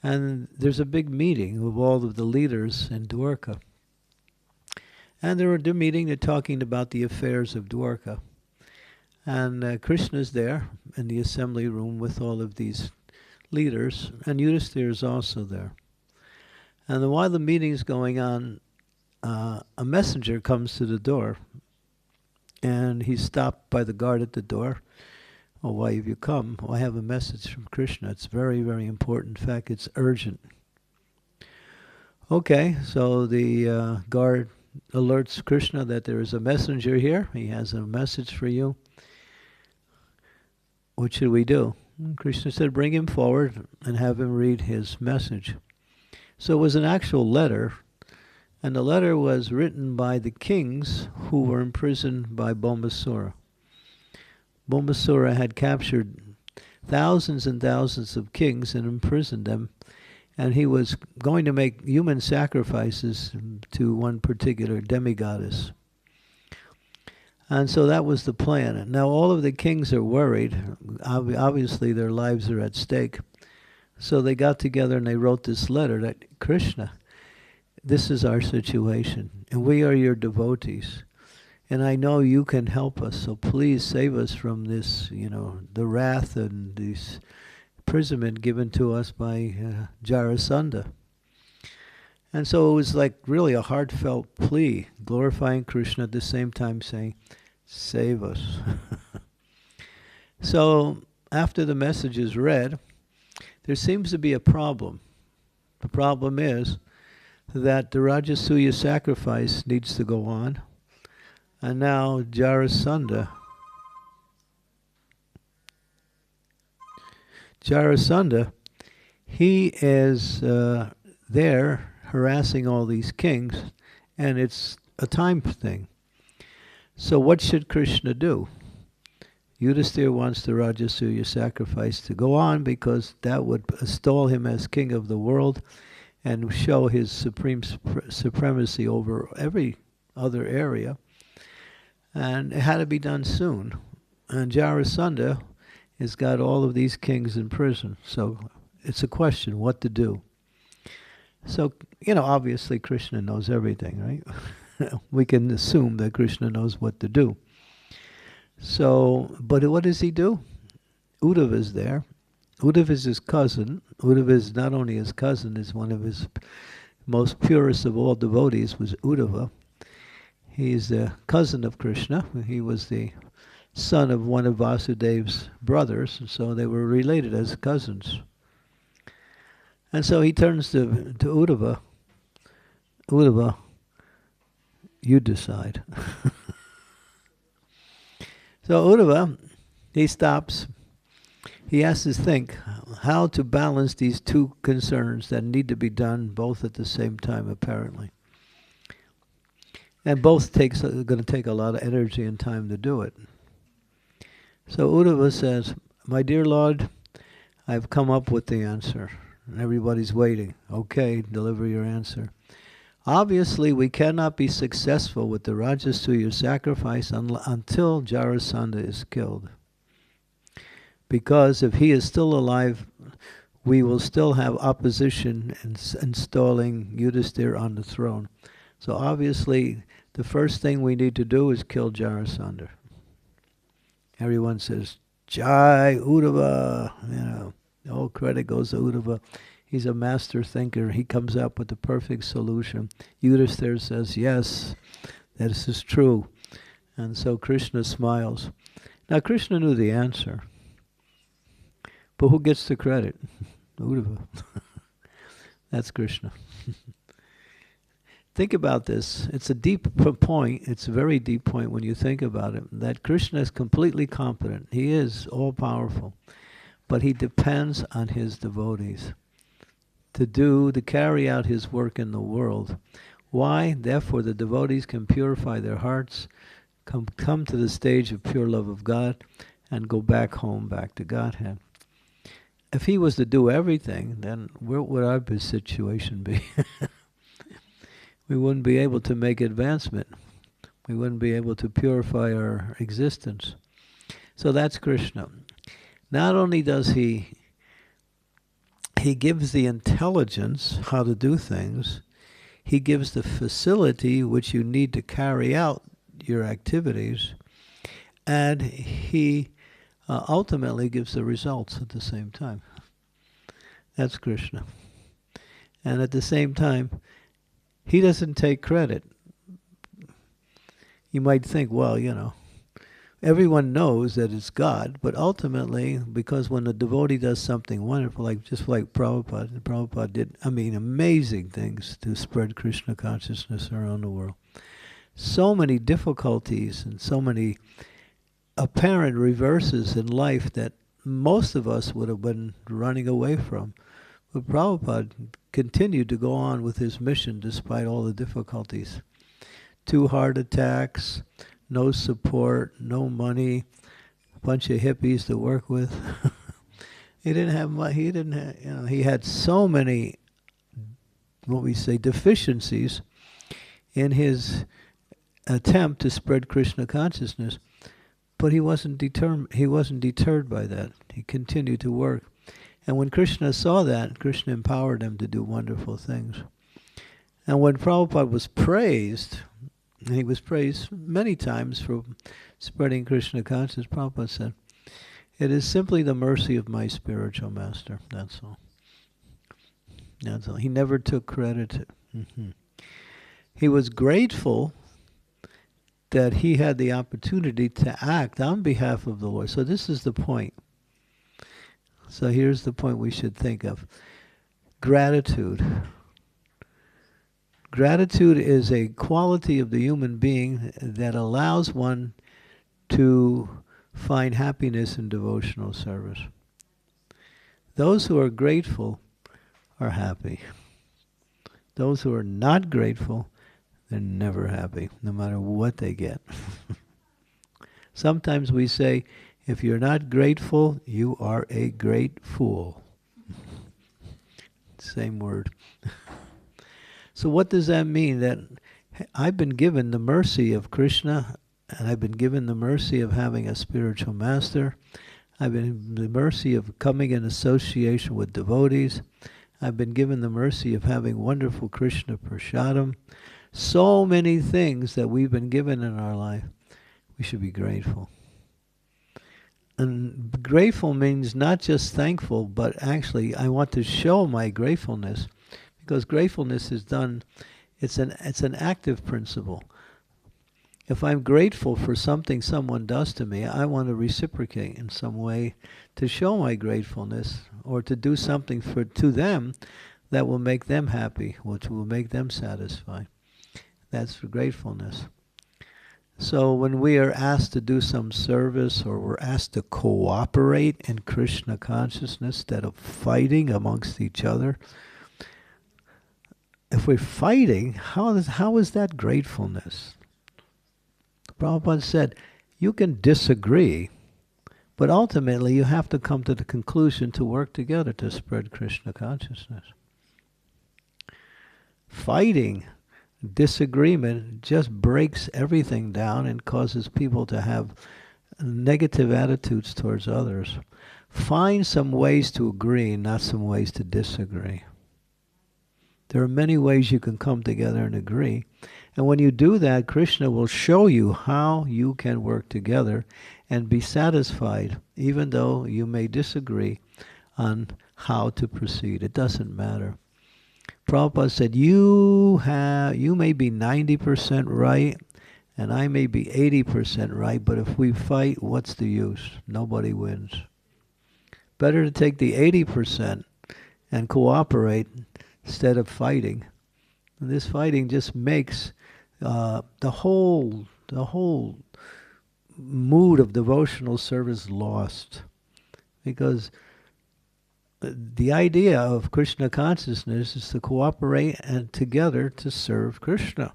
And there's a big meeting of all of the leaders in Dwarka. And they're meeting, they're talking about the affairs of Dwarka. And Krishna's there in the assembly room with all of these leaders, and Yudhisthira is also there. And then while the meeting's going on, a messenger comes to the door, and he's stopped by the guard at the door. Oh, why have you come? Oh, I have a message from Krishna. It's very, very important. In fact, it's urgent. Okay, so the guard alerts Krishna that there is a messenger here. He has a message for you. What should we do? And Krishna said, bring him forward and have him read his message. So it was an actual letter, and the letter was written by the kings who were imprisoned by Bombasura. Bombasura had captured thousands and thousands of kings and imprisoned them, and he was going to make human sacrifices to one particular demigoddess. And so that was the plan. And now all of the kings are worried. Obviously their lives are at stake. So they got together and they wrote this letter that, Krishna, this is our situation, and we are your devotees. And I know you can help us, so please save us from this, the wrath and this imprisonment given to us by Jarasandha. And so it was like really a heartfelt plea, glorifying Krishna at the same time saying, save us. So after the message is read, there seems to be a problem. The problem is that the Rajasuya sacrifice needs to go on. And now Jarasandha he is there harassing all these kings, and it's a time thing. So what should Krishna do? Yudhisthira wants the Rajasuya sacrifice to go on because that would install him as king of the world and show his supremacy over every other area. And it had to be done soon. And Jarasandha has got all of these kings in prison. So it's a question what to do. So, obviously Krishna knows everything, right? We can assume that Krishna knows what to do. So, but what does he do? Uddhava is there. Uddhava is his cousin. Uddhava is not only his cousin, is one of his most purest of all devotees was Uddhava. He's the cousin of Krishna. He was the son of one of Vasudev's brothers, and so they were related as cousins. And so he turns to Uddhava. Uddhava, you decide. So Uddhava, he stops. He has to think how to balance these two concerns that need to be done both at the same time, apparently. And both are going to take a lot of energy and time to do it. So Uddhava says, my dear Lord, I've come up with the answer. And everybody's waiting. Okay, deliver your answer. Obviously, we cannot be successful with the Rajasuya sacrifice until Jarasandha is killed. Because if he is still alive, we will still have opposition installing Yudhisthira on the throne. So obviously, the first thing we need to do is kill Jarasandha. Everyone says, Jai Uddhava, all credit goes to Uddhava. He's a master thinker. He comes up with the perfect solution. Yudhisthira says, yes, this is true. And so Krishna smiles. Now Krishna knew the answer. But who gets the credit? Uddhava. That's Krishna. Think about this. It's a deep point. It's a very deep point when you think about it. That Krishna is completely competent. He is all-powerful. But he depends on his devotees to carry out his work in the world. Why? Therefore the devotees can purify their hearts, come to the stage of pure love of God, and go back home, back to Godhead. If he was to do everything, then what would our situation be? We wouldn't be able to make advancement. We wouldn't be able to purify our existence. So that's Krishna. Not only does he gives the intelligence how to do things, he gives the facility which you need to carry out your activities, and he ultimately gives the results at the same time. That's Krishna. And at the same time, he doesn't take credit. You might think, well, everyone knows that it's God, but ultimately, because when a devotee does something wonderful, just like Prabhupada did, amazing things to spread Krishna consciousness around the world. So many difficulties and so many apparent reverses in life that most of us would have been running away from. But Prabhupada continued to go on with his mission despite all the difficulties. 2 heart attacks, no support, no money, a bunch of hippies to work with. He didn't have much. He had so many, deficiencies in his attempt to spread Krishna consciousness, but he wasn't deterred by that. He continued to work. And when Krishna saw that, Krishna empowered him to do wonderful things. And when Prabhupada was praised, and he was praised many times for spreading Krishna consciousness, Prabhupada said, it is simply the mercy of my spiritual master, that's all. That's all. He never took credit. He was grateful that he had the opportunity to act on behalf of the Lord. So this is the point. So here's the point we should think of. Gratitude. Gratitude is a quality of the human being that allows one to find happiness in devotional service. Those who are grateful are happy. Those who are not grateful, they're never happy, no matter what they get. Sometimes we say, if you're not grateful, you are a great fool. Same word. So what does that mean? That I've been given the mercy of Krishna, and I've been given the mercy of having a spiritual master. I've been given the mercy of coming in association with devotees. I've been given the mercy of having wonderful Krishna prasadam. So many things that we've been given in our life. We should be grateful. And grateful means not just thankful, but actually I want to show my gratefulness, because gratefulness is done, it's an active principle. If I'm grateful for something someone does to me, I want to reciprocate in some way to show my gratefulness, or to do something to them that will make them happy, which will make them satisfied. That's for gratefulness. So when we are asked to do some service, or we're asked to cooperate in Krishna consciousness instead of fighting amongst each other, if we're fighting, how is that gratefulness? Prabhupada said, you can disagree, but ultimately you have to come to the conclusion to work together to spread Krishna consciousness. Fighting, disagreement just breaks everything down and causes people to have negative attitudes towards others. Find some ways to agree, not some ways to disagree. There are many ways you can come together and agree. And when you do that, Krishna will show you how you can work together and be satisfied, even though you may disagree on how to proceed. It doesn't matter. Prabhupada said, you may be 90% right, and I may be 80% right, but if we fight, what's the use? Nobody wins. Better to take the 80% and cooperate instead of fighting. And this fighting just makes the whole mood of devotional service lost, because the idea of Krishna consciousness is to cooperate and together to serve Krishna.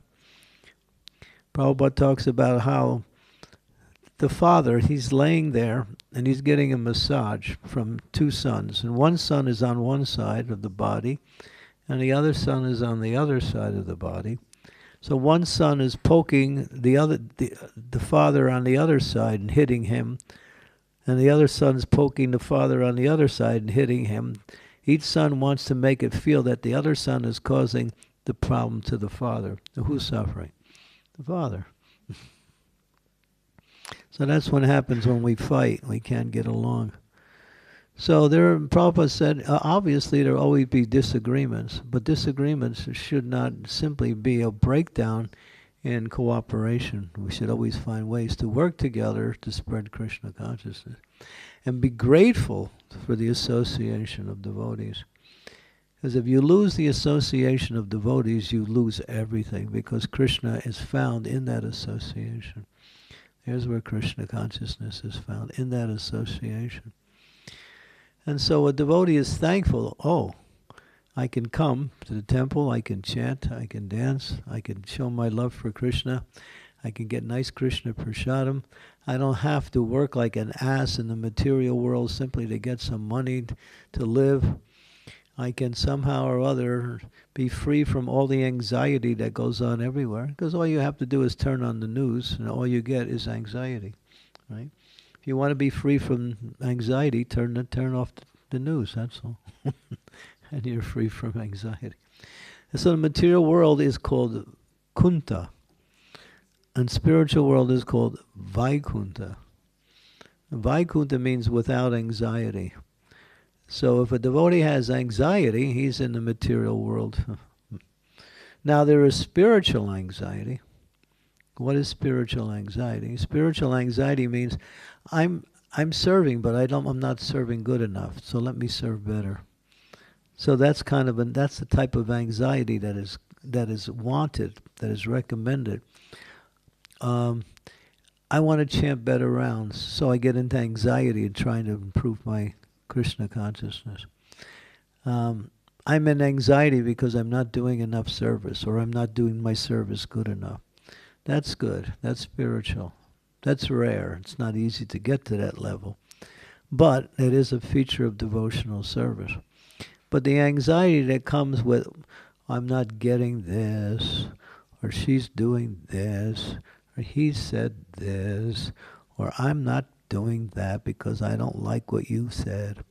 Prabhupada talks about how the father, he's laying there and he's getting a massage from two sons. And one son is on one side of the body and the other son is on the other side of the body. So one son is poking the father on the other side and hitting him, and the other son's poking the father on the other side and hitting him. Each son wants to make it feel that the other son is causing the problem to the father. Who's suffering? The father. So that's what happens when we fight. We can't get along. So Prabhupada said, obviously there will always be disagreements, but disagreements should not simply be a breakdown in cooperation. We should always find ways to work together to spread Krishna consciousness and be grateful for the association of devotees. Because if you lose the association of devotees, you lose everything, because Krishna is found in that association. Here's where Krishna consciousness is found, in that association. And so a devotee is thankful, oh, I can come to the temple, I can chant, I can dance, I can show my love for Krishna, I can get nice Krishna prasadam. I don't have to work like an ass in the material world simply to get some money to live. I can somehow or other be free from all the anxiety that goes on everywhere, because all you have to do is turn on the news and all you get is anxiety, right? If you want to be free from anxiety, turn off the news, that's all. And you're free from anxiety. And so the material world is called Kunta, and spiritual world is called Vaikunta. Vaikunta means without anxiety. So if a devotee has anxiety, he's in the material world. Now there is spiritual anxiety. What is spiritual anxiety? Spiritual anxiety means I'm serving, but I'm not serving good enough. So let me serve better. So that's that's the type of anxiety that is wanted, that is recommended. I want to chant better rounds, so I get into anxiety and trying to improve my Krishna consciousness. I'm in anxiety because I'm not doing enough service, or I'm not doing my service good enough. That's good. That's spiritual. That's rare. It's not easy to get to that level. But it is a feature of devotional service. But the anxiety that comes with, I'm not getting this, or she's doing this, or he said this, or I'm not doing that because I don't like what you said.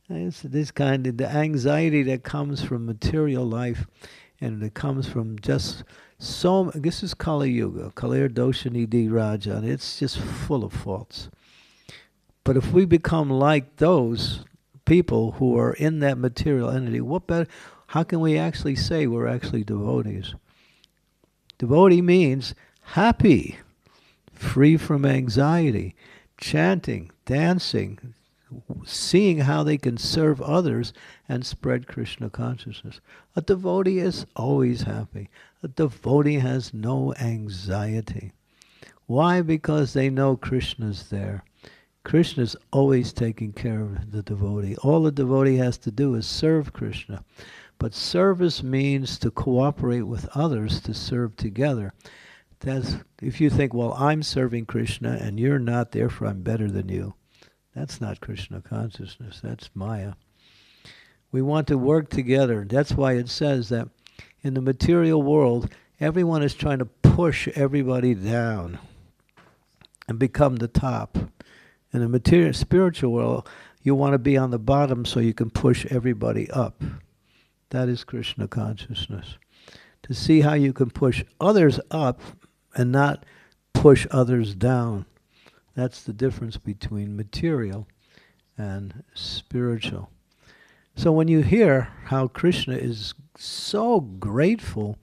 It's this kind of the anxiety that comes from material life, and it comes from just this is Kali Yuga, Kalir Dosha Nidhi Raja, and it's just full of faults. But if we become like those people who are in that material entity, what better? How can we actually say we're actually devotees? Devotee means happy, free from anxiety, chanting, dancing, seeing how they can serve others and spread Krishna consciousness. A devotee is always happy. A devotee has no anxiety. Why? Because they know Krishna's there. Krishna's always taking care of the devotee. All the devotee has to do is serve Krishna. But service means to cooperate with others to serve together. If you think, well, I'm serving Krishna and you're not, therefore I'm better than you. That's not Krishna consciousness. That's Maya. We want to work together. That's why it says that in the material world, everyone is trying to push everybody down and become the top. In the material, spiritual world, you want to be on the bottom so you can push everybody up. That is Krishna consciousness. To see how you can push others up and not push others down. That's the difference between material and spiritual. So when you hear how Krishna is so grateful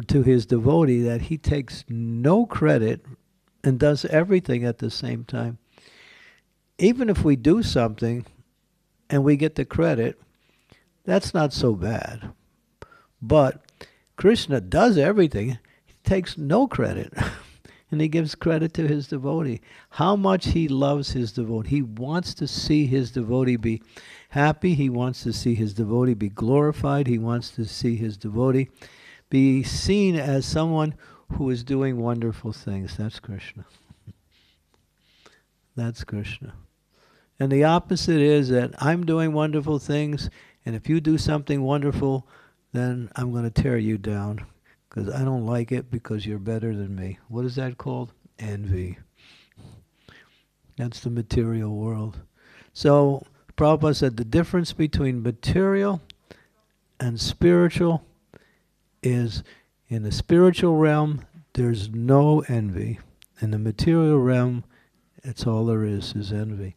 to his devotee that he takes no credit and does everything at the same time, even if we do something and we get the credit, that's not so bad. But Krishna does everything, he takes no credit. And he gives credit to his devotee. How much he loves his devotee. He wants to see his devotee be happy. He wants to see his devotee be glorified. He wants to see his devotee be seen as someone who is doing wonderful things. That's Krishna. That's Krishna. And the opposite is that I'm doing wonderful things, and if you do something wonderful, then I'm going to tear you down. Because I don't like it because you're better than me. What is that called? Envy. That's the material world. So Prabhupada said the difference between material and spiritual is in the spiritual realm, there's no envy. In the material realm, it's all there is envy.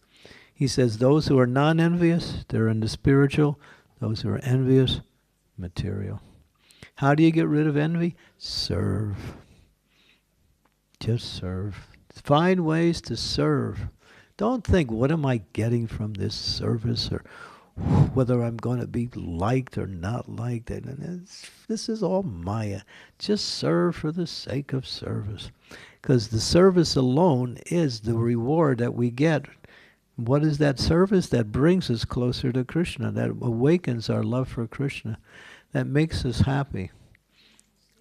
He says those who are non-envious, they're in the spiritual. Those who are envious, material. How do you get rid of envy? Serve. Just serve. Find ways to serve. Don't think, what am I getting from this service, or whether I'm going to be liked or not liked. This is all Maya. Just serve for the sake of service. Because the service alone is the reward that we get. What is that service? That brings us closer to Krishna. That awakens our love for Krishna. That makes us happy.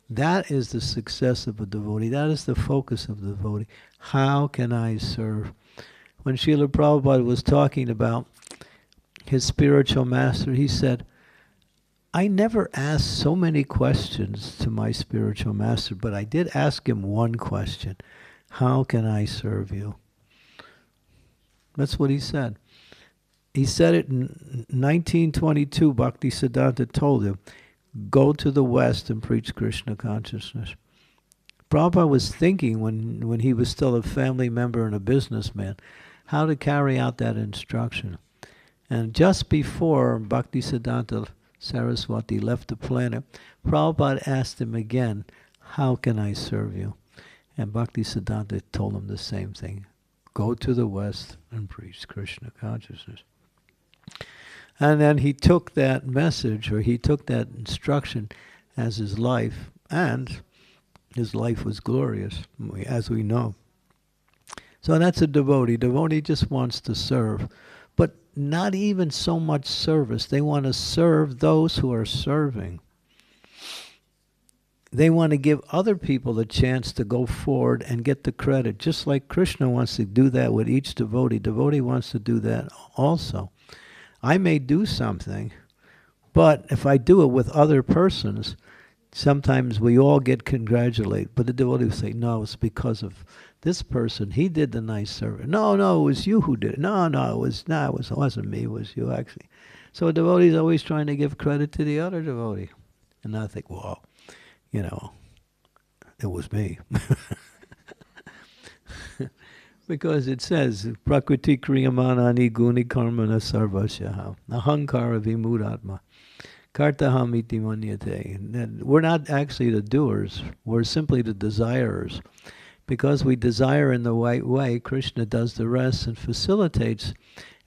That is the success of a devotee. That is the focus of the devotee. How can I serve? When Srila Prabhupada was talking about his spiritual master, he said, I never asked so many questions to my spiritual master, but I did ask him one question. How can I serve you? That's what he said. He said it in 1922, Bhaktisiddhanta told him, go to the West and preach Krishna consciousness. Prabhupada was thinking when he was still a family member and a businessman, how to carry out that instruction. And just before Bhaktisiddhanta Saraswati left the planet, Prabhupada asked him again, how can I serve you? And Bhaktisiddhanta told him the same thing. Go to the West and preach Krishna consciousness. And then he took that message, or he took that instruction as his life, and his life was glorious, as we know. So that's a devotee. Devotee just wants to serve, but not even so much service. They want to serve those who are serving. They want to give other people the chance to go forward and get the credit, just like Krishna wants to do that with each devotee. Devotee wants to do that also. I may do something, but if I do it with other persons, sometimes we all get congratulated. But the devotee will say, no, it's because of this person. He did the nice service. No, it was you who did it. No, it wasn't me. It was you, actually. So a devotee is always trying to give credit to the other devotee. And I think, well, it was me. Because it says, Prakriti kriyamanani guni karmana sarvasyaha ahankara vimudatma kartaham iti manyate. We're not actually the doers, we're simply the desirers. Because we desire in the right way, Krishna does the rest and facilitates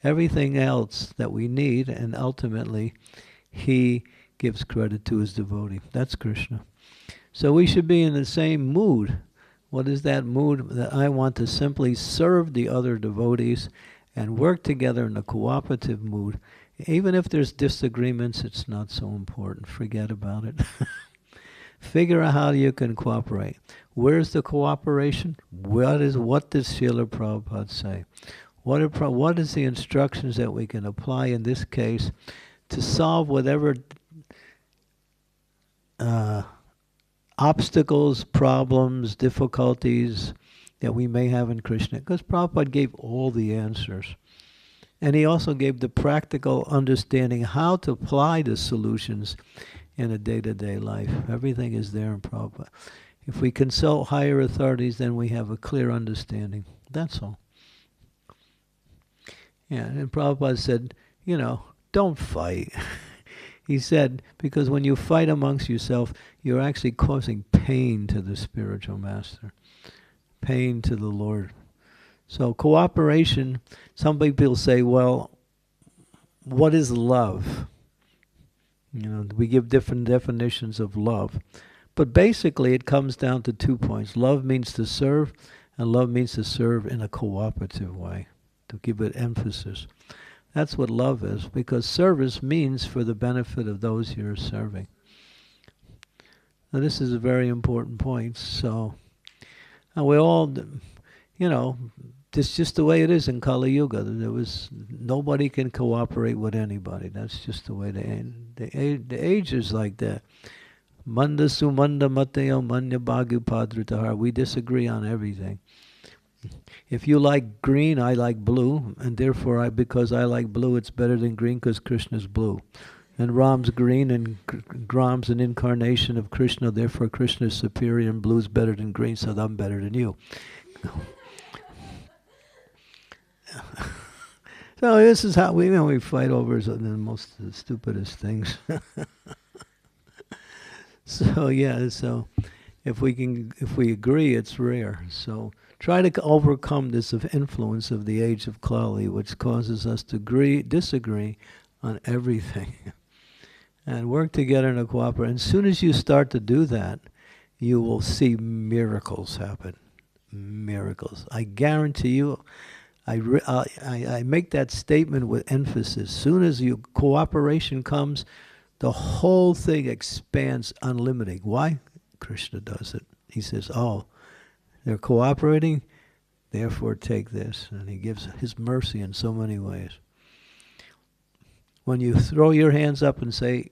everything else that we need, and ultimately he gives credit to his devotee. That's Krishna. So we should be in the same mood. What is that mood? That I want to simply serve the other devotees and work together in a cooperative mood. Even if there's disagreements, it's not so important. Forget about it. Figure out how you can cooperate. Where's the cooperation? What does Srila Prabhupada say? What is the instructions that we can apply in this case to solve whatever obstacles, problems, difficulties that we may have in Krishna? Because Prabhupada gave all the answers. And he also gave the practical understanding how to apply the solutions in a day-to-day life. Everything is there in Prabhupada. If we consult higher authorities, then we have a clear understanding. That's all. Yeah, and Prabhupada said, don't fight. He said, because when you fight amongst yourself, you're actually causing pain to the spiritual master, pain to the Lord. So cooperation, some people say, well, what is love? We give different definitions of love. But basically it comes down to 2 points. Love means to serve, and love means to serve in a cooperative way, to give it emphasis. That's what love is, because service means for the benefit of those you're serving. Now this is a very important point. So, and we all, it's just the way it is in Kali Yuga. Nobody can cooperate with anybody. That's just the way the age is like that. Manda sumanda mateo manya bhagu padritahar. We disagree on everything. If you like green, I like blue, and therefore because I like blue, it's better than green because Krishna's blue. And Ram's green, and Ram's an incarnation of Krishna, therefore Krishna's superior, and blue's better than green, so I'm better than you. So this is how we fight over the most stupidest things. So if we agree, it's rare. So try to overcome this influence of the age of Kali, which causes us to disagree on everything, and work together in a cooperative. And as soon as you start to do that, you will see miracles happen. Miracles. I guarantee you. I make that statement with emphasis. Soon as cooperation comes, the whole thing expands unlimited. Why? Krishna does it. He says, they're cooperating, therefore take this. And he gives his mercy in so many ways. When you throw your hands up and say,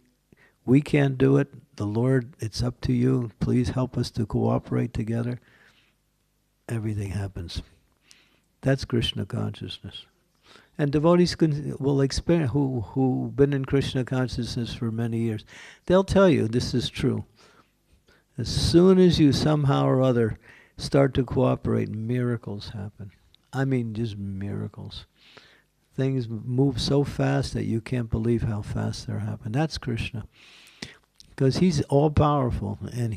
we can't do it, the Lord, it's up to you, please help us to cooperate together, everything happens. That's Krishna consciousness. And devotees will experience, who've been in Krishna consciousness for many years, they'll tell you this is true. As soon as you somehow or other start to cooperate, miracles happen. I mean, just miracles. Things move so fast that you can't believe how fast they're happening. That's Krishna. Because he's all-powerful, and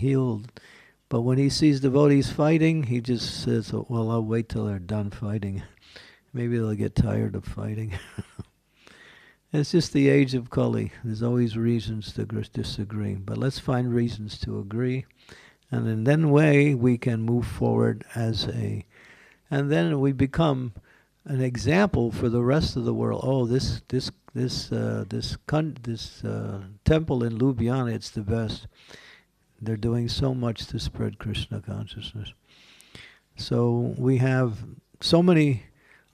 but when he sees devotees fighting, he just says, well, I'll wait till they're done fighting. Maybe they'll get tired of fighting. It's just the age of Kali. There's always reasons to disagree. But let's find reasons to agree. And in that way, we can move forward and then we become an example for the rest of the world. Oh, this temple in Ljubljana, it's the best. They're doing so much to spread Krishna consciousness. So we have so many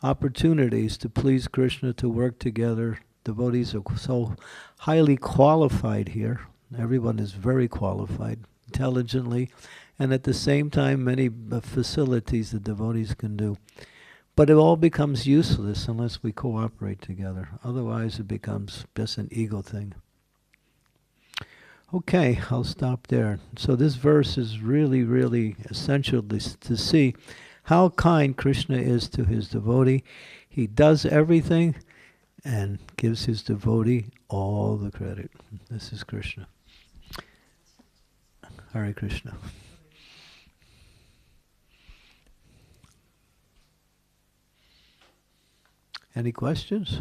opportunities to please Krishna, to work together. Devotees are so highly qualified here. Everyone is very qualified, intelligently, and at the same time many facilities the devotees can do. But it all becomes useless unless we cooperate together. Otherwise it becomes just an ego thing. Okay, I'll stop there. So this verse is really, really essential to see how kind Krishna is to his devotee. He does everything and gives his devotee all the credit. This is Krishna. Hare Krishna. Any questions?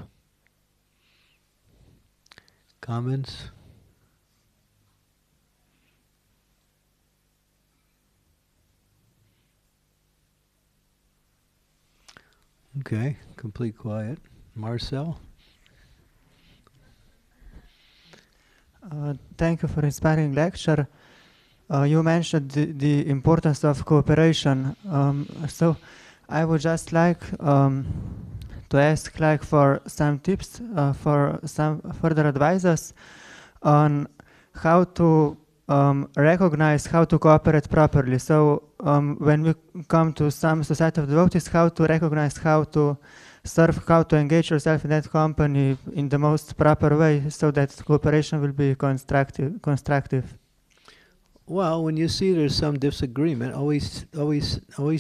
Comments? Okay, complete quiet. Marcel? Thank you for inspiring lecture. You mentioned the importance of cooperation. So I would just like to ask for some tips, for some further advices on how to recognize how to cooperate properly. So when we come to some society of devotees, how to recognize how to serve, how to engage yourself in that company in the most proper way so that cooperation will be constructive. Well, when you see there's some disagreement, always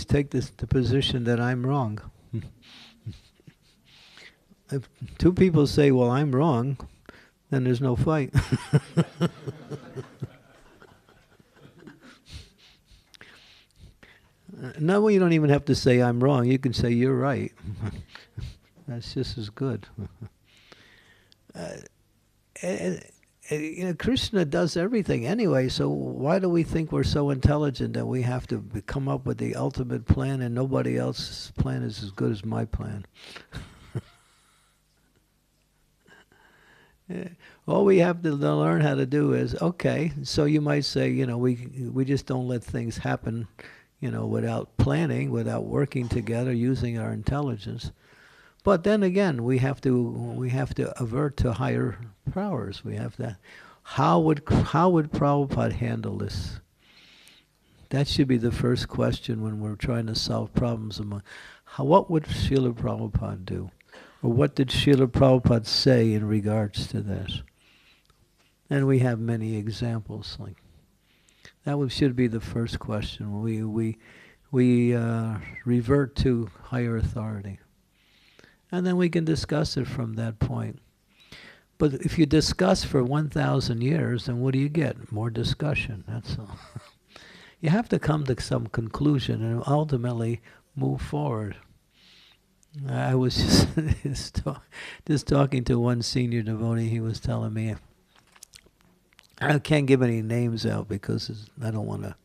take the position that I'm wrong. If two people say, well, I'm wrong, then there's no fight. No, you don't even have to say I'm wrong. You can say you're right. That's just as good. Krishna does everything anyway, so why do we think we're so intelligent that we have to come up with the ultimate plan and nobody else's plan is as good as my plan? All we have to learn how to do is, okay, so you might say, we just don't let things happen, without planning, without working together, using our intelligence. But then again, we have to avert to higher powers. We have to. How would Prabhupada handle this? That should be the first question when we're trying to solve problems. What would Srila Prabhupada do? Or what did Srila Prabhupada say in regards to this? And we have many examples. Like that should be the first question. We revert to higher authority. And then we can discuss it from that point. But if you discuss for 1,000 years, then what do you get? More discussion, that's all. You have to come to some conclusion and ultimately move forward. I was just talking to one senior devotee. He was telling me, I can't give any names out because I don't want to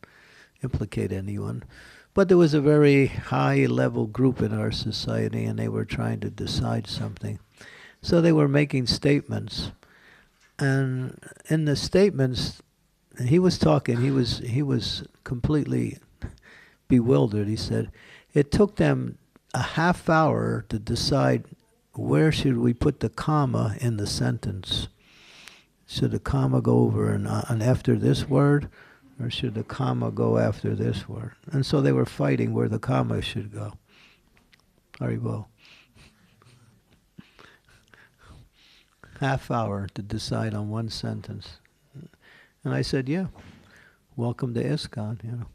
implicate anyone. But there was a very high-level group in our society, and they were trying to decide something. So they were making statements, and in the statements, he was talking. He was completely bewildered. He said, it took them a half hour to decide where should we put the comma in the sentence. Should the comma go over and after this word? Or should the comma go after this word? And so they were fighting where the comma should go. Haribol. Half hour to decide on one sentence. And I said, yeah, welcome to ISKCON,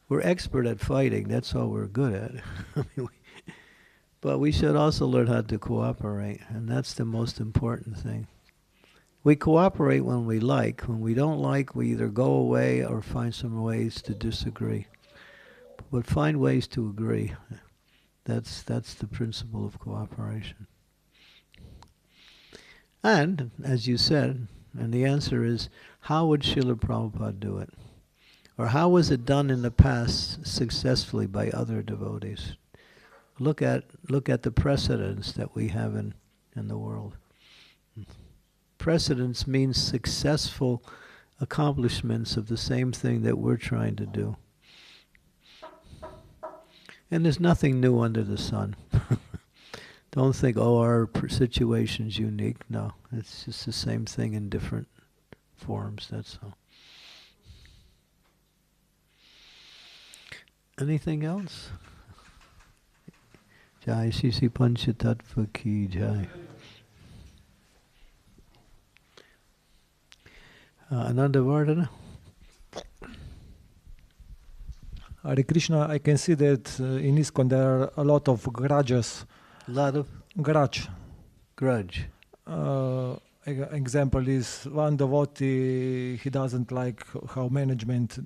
We're expert at fighting, that's all we're good at. But we should also learn how to cooperate, and that's the most important thing. We cooperate when we like. When we don't like, we either go away or find some ways to disagree. But find ways to agree. That's the principle of cooperation. And, as you said, and the answer is, how would Srila Prabhupada do it? Or how was it done in the past successfully by other devotees? Look at the precedents that we have in the world. Precedence means successful accomplishments of the same thing that we're trying to do. And there's nothing new under the sun. Don't think, our situation's unique. No, it's just the same thing in different forms, that's all. Anything else? Jai Shri Shri Panchatattva Ki Jai. Ananda Vardhana. Hare Krishna, I can see that in ISKCON there are a lot of grudges. A lot of Grudge. Example is one devotee, he doesn't like how management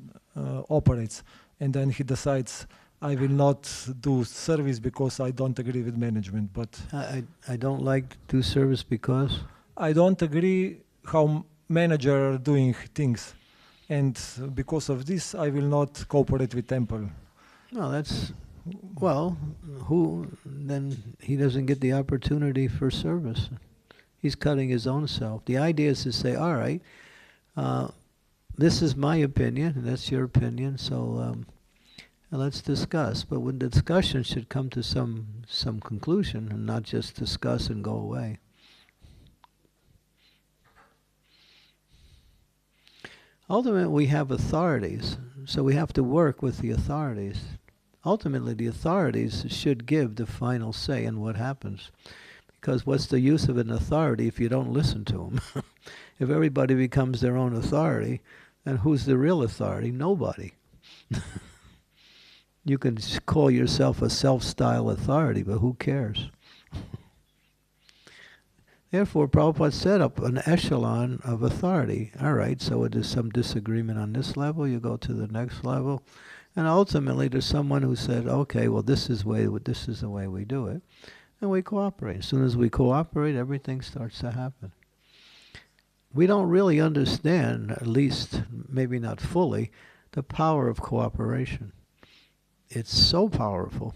operates, and then he decides, I will not do service because I don't agree with management. But I don't like to do service because I don't agree how manager are doing things, and because of this I will not cooperate with temple. no, that's well. Who then? He doesn't get the opportunity for service. He's cutting his own self. The idea is to say, all right, this is my opinion, and that's your opinion, so let's discuss. But when the discussion should come to some conclusion and not just discuss and go away. Ultimately, we have authorities, so we have to work with the authorities. Ultimately, the authorities should give the final say in what happens. Because what's the use of an authority if you don't listen to them? If everybody becomes their own authority, then who's the real authority? Nobody. You can call yourself a self-style authority, but who cares? Therefore, Prabhupada set up an echelon of authority. All right, so there's some disagreement on this level, you go to the next level, and ultimately there's someone who said, okay, well this is the way we do it. And we cooperate. As soon as we cooperate, everything starts to happen. We don't really understand, at least maybe not fully, the power of cooperation. It's so powerful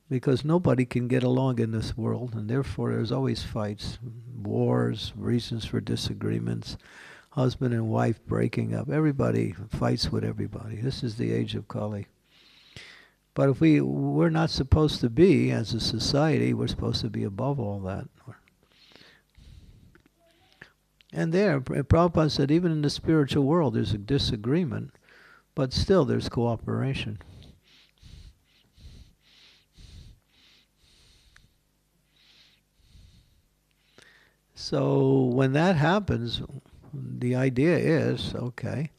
because nobody can get along in this world, and therefore there's always fights, wars, reasons for disagreements, husband and wife breaking up. Everybody fights with everybody. This is the age of Kali. But if we're not supposed to be, as a society, we're supposed to be above all that. And there, Prabhupada said, even in the spiritual world, there's a disagreement, but still there's cooperation. So when that happens, the idea is, okay,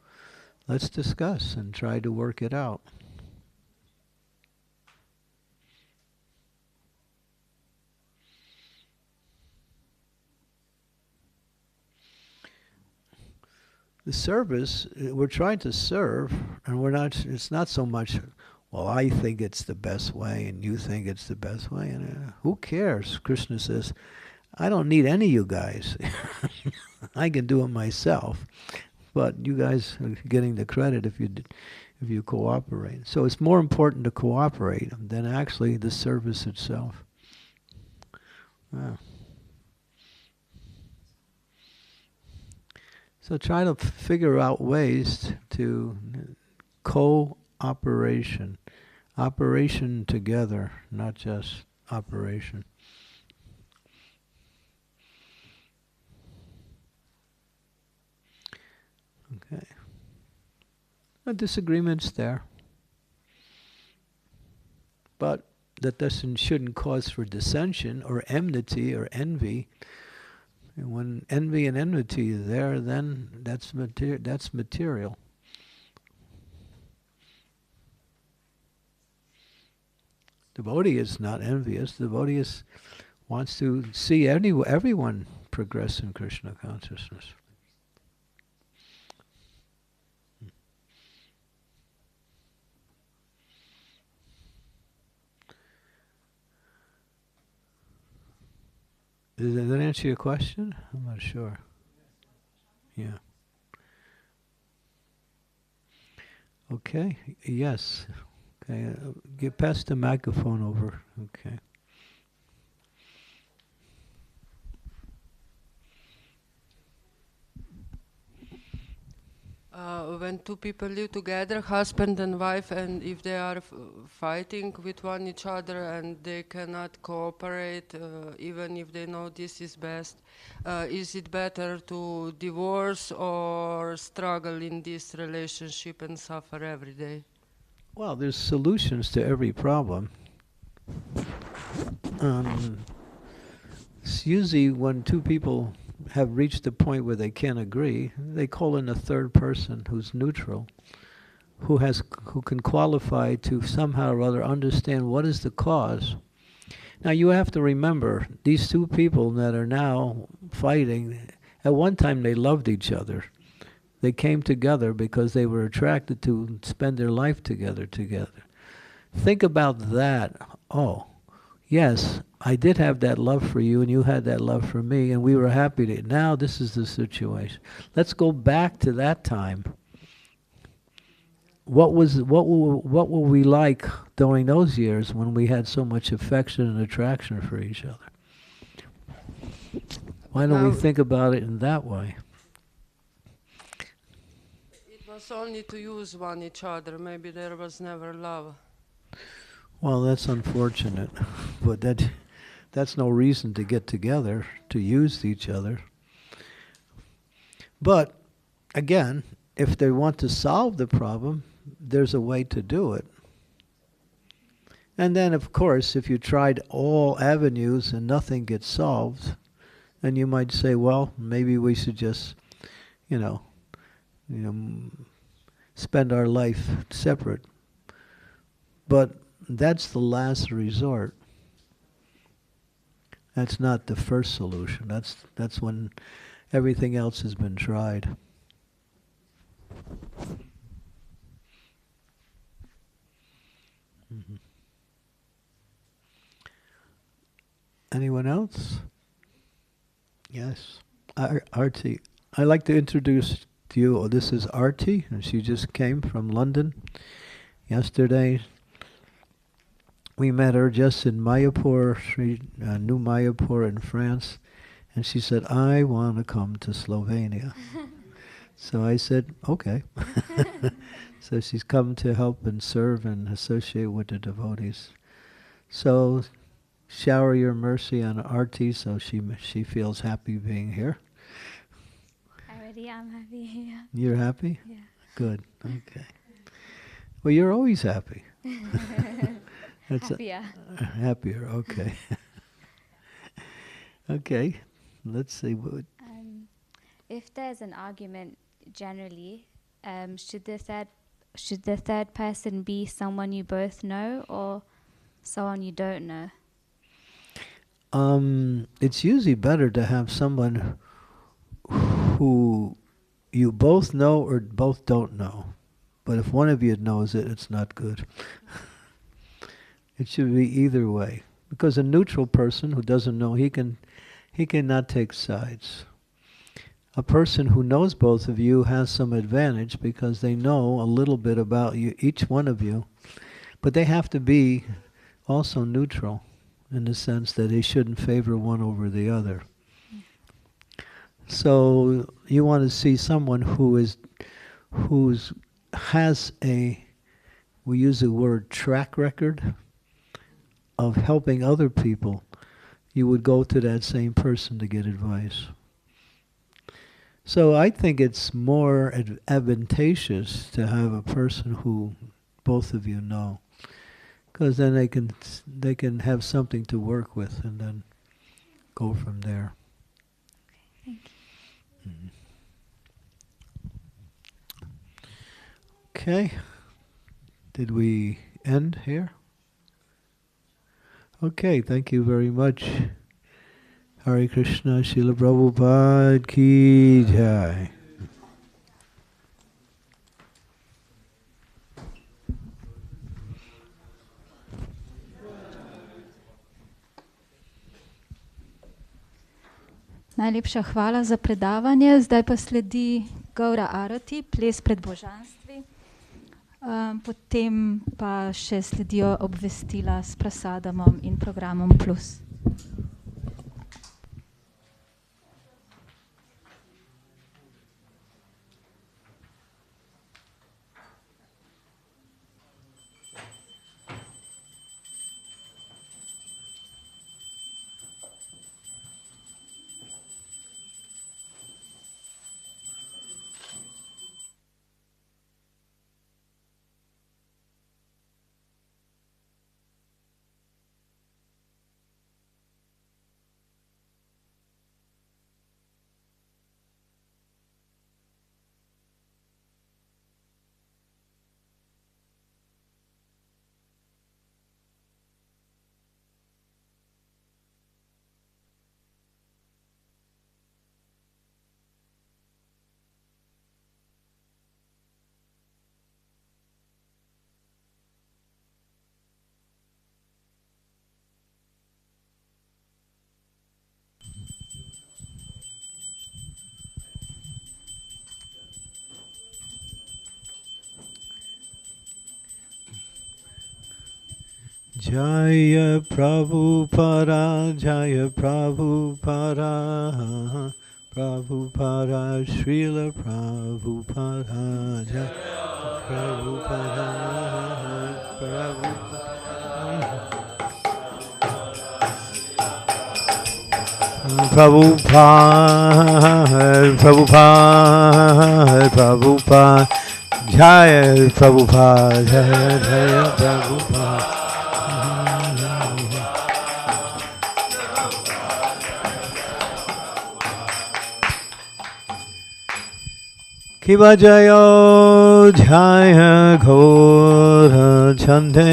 let's discuss and try to work it out. The service, we're trying to serve, and it's not so much, well, I think it's the best way, and you think it's the best way, and who cares? Krishna says, I don't need any of you guys. I can do it myself, but you guys are getting the credit if you cooperate. So it's more important to cooperate than actually the service itself. Yeah. So try to figure out ways to cooperation, operation together, not just operation. Okay. A disagreement's there, but that shouldn't cause for dissension or enmity or envy. And when envy and enmity is there, then that's material. Devotee is not envious. Devotee wants to see everyone progress in Krishna consciousness. Does that answer your question? I'm not sure. Yeah. Okay. Yes. Okay. Pass the microphone over. Okay. When two people live together, husband and wife, and if they are fighting with one each other and they cannot cooperate, even if they know this is best, is it better to divorce or struggle in this relationship and suffer every day? Well, there's solutions to every problem. It's usually when two people have reached the point where they can't agree, they call in a third person who's neutral, who can qualify to somehow or other understand what is the cause. Now you have to remember, these two people that are now fighting, at one time they loved each other. They came together because they were attracted to spend their life together. Think about that. Oh, yes, I did have that love for you and you had that love for me and we were happy to. Now this is the situation. Let's go back to that time. What were we like during those years when we had so much affection and attraction for each other? Why don't we think about it in that way? It was only to use one each other. Maybe there was never love. Well, that's unfortunate, but that's no reason to get together, to use each other. But, again, if they want to solve the problem, there's a way to do it. And then, of course, if you tried all avenues and nothing gets solved, then you might say, well, maybe we should just, spend our life separate. But that's the last resort. That's not the first solution. That's when everything else has been tried. Mm-hmm. Anyone else? Yes. Arti. I'd like to introduce to you, this is Arti, and she just came from London yesterday. We met her just in Mayapur, New Mayapur in France, and she said, I want to come to Slovenia. So I said, okay. So she's come to help and serve and associate with the devotees. So shower your mercy on Arti so she feels happy being here. I'm happy here. You're happy? Yeah. Good, okay. Well, you're always happy. Happier. Happier, okay. Okay, let's see what... If there's an argument generally, should the third person be someone you both know or someone you don't know? It's usually better to have someone who you both know or both don't know. But if one of you knows it, it's not good. It should be either way. Because a neutral person who doesn't know, he cannot take sides. A person who knows both of you has some advantage because they know a little bit about you, each one of you. But they have to be also neutral in the sense that they shouldn't favor one over the other. So you want to see someone has we use the word track record of helping other people. You would go to that same person to get advice. So I think it's more advantageous to have a person who both of you know, because then they can have something to work with and then go from there. Okay, thank you. Mm-hmm. Okay. Did we end here? Okay, thank you very much. Hare Krishna, Srila Prabhupada ki jai. Najlepša hvala za predavanje. Zdaj pa sledi Gaura Arati, ples pred božanstvi. Potem pa še sledijo obvestila s prasadamom in programom Plus. Jaya Prabhupada, Jaya Prabhupada, Prabhupada, Srila Prabhupada, Jaya Prabhupada, Prabhupada. Prabhupada, Prabhupada, Prabhupada, Jaya Prabhupada, Jaya Jaya Prabhupada. Kiva Jayo Jaya Ghora Chande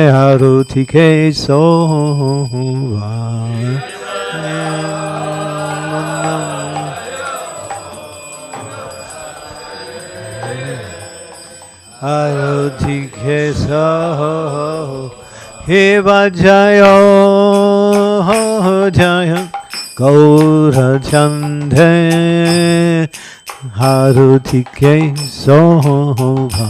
Harutike Sova Harutike Sova Kiva Jayo Jaya Ghora Chande Harutike Sova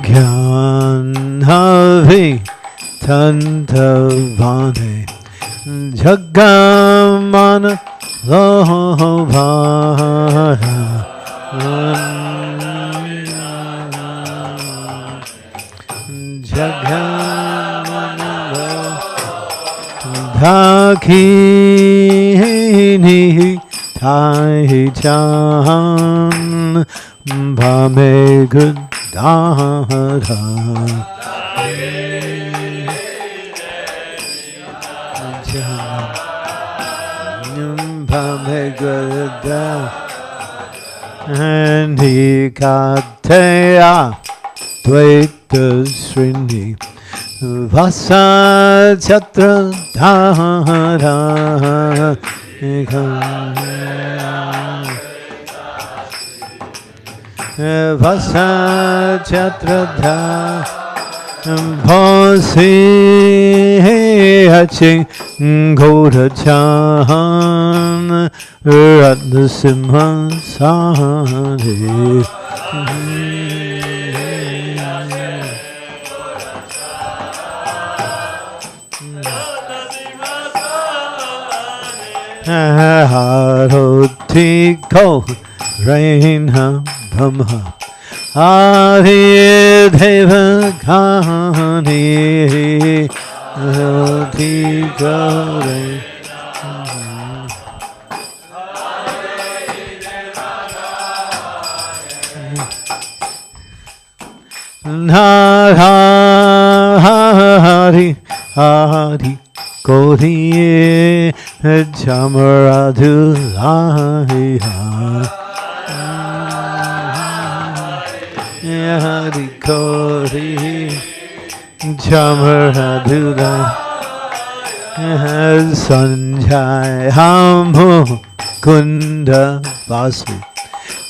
Gyan Havi Tantavane Jagamana Lobhara Jagamana Dhakini Taichan Bhame Gudara Bhame Gudara Nikateya Dvaita Srini Vasa Chatra Dhara Vasa Chatra Dhara Bhasi Haching Ghoda Chan Ratna Simha Sani Harotiko Reina Brahma Adi Deva Kani Harotiko Hari Hari Koriye Chamaradulaya Hari Koriye Chamaradulaya Sanjay Hamu Kunda Vasu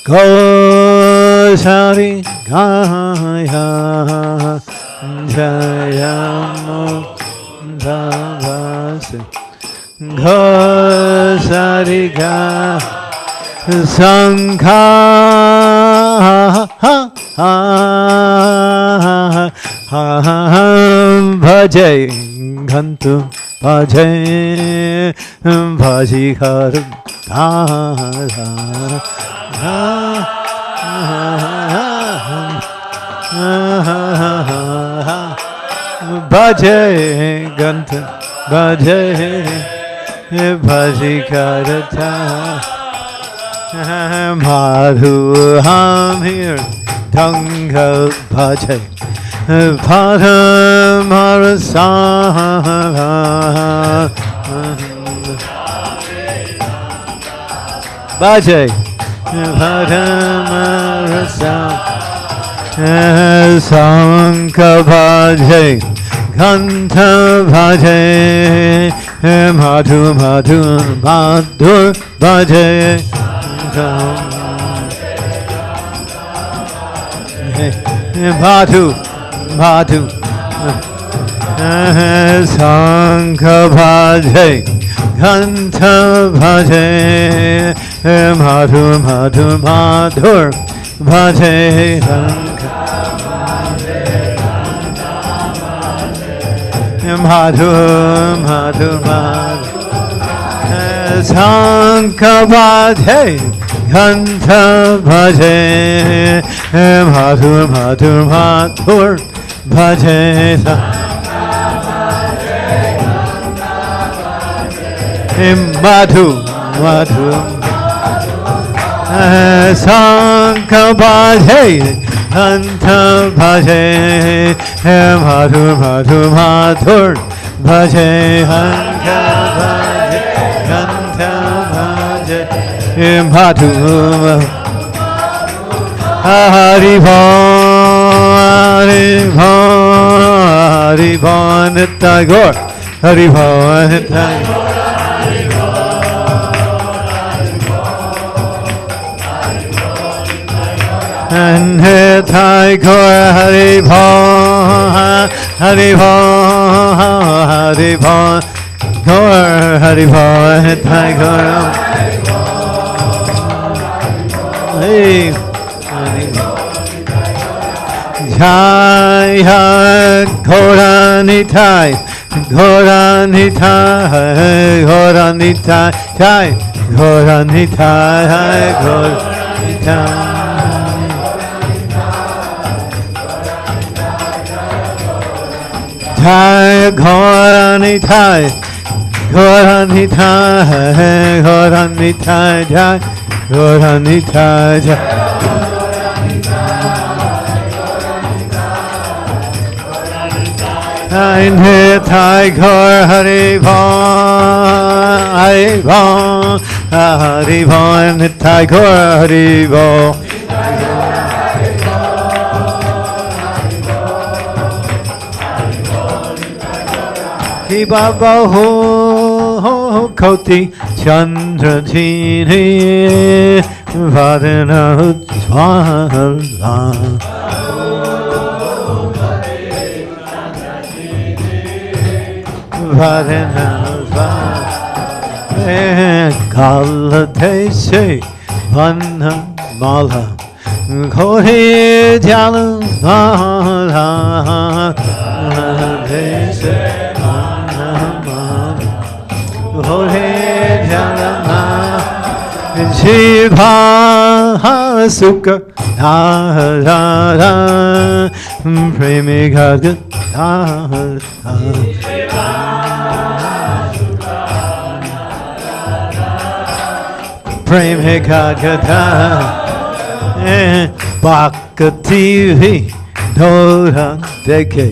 Gosari Gaya Jayamu Dhavase Gosariga Sankha Bhaje Gantu Bhaje Bhajikaru Dara Bhaje Ganta Bhaje Bhajikarata Madhu Hamir Tanga Bhaje Padamarsana Bhaje Padamarsana Sanka Bhaje Kanta Bhaje Madhu Madhu Madhu Bhaje Madhu Madhu Sanka Bhaje Ghanta bhaje madhur madhur madhur bhaje Ghanta madhur madhur madhur Sankha bhaje Ghanta bhaje madhur madhur madhur bhaje Madhu madhu Sankha bhaje Ghanta bhaje madhur madhur madhur bhaje Ghanta bhaje Ghanta bhaje madhu Hari Bhon Hari Bhon Tagore Hari Bhon Tagore And Thai Kor Hari Bhon Hari Bhon Hari Bhon Kor Hari Bhon Thai Kor Hey Jai Gorani Thai Gorani Thai Gorani Thai Jai Gorani Thai Gorani Thai Jai Gorani Thai Gorani Thai Gorani Thai Jai Gorani Thai Jai Thai Gor Hari Bhon Hari Bhon Hari Bhon Thai Gor Hari Bhon Ki Baba Ho Koti Chandra Chini Vadana Swala Vadana Kala Tese Vanna Mala Kori Jala Mala Tese Kori Jala Mala Shiva Sukha Premika Premika Bhakti Dora Deke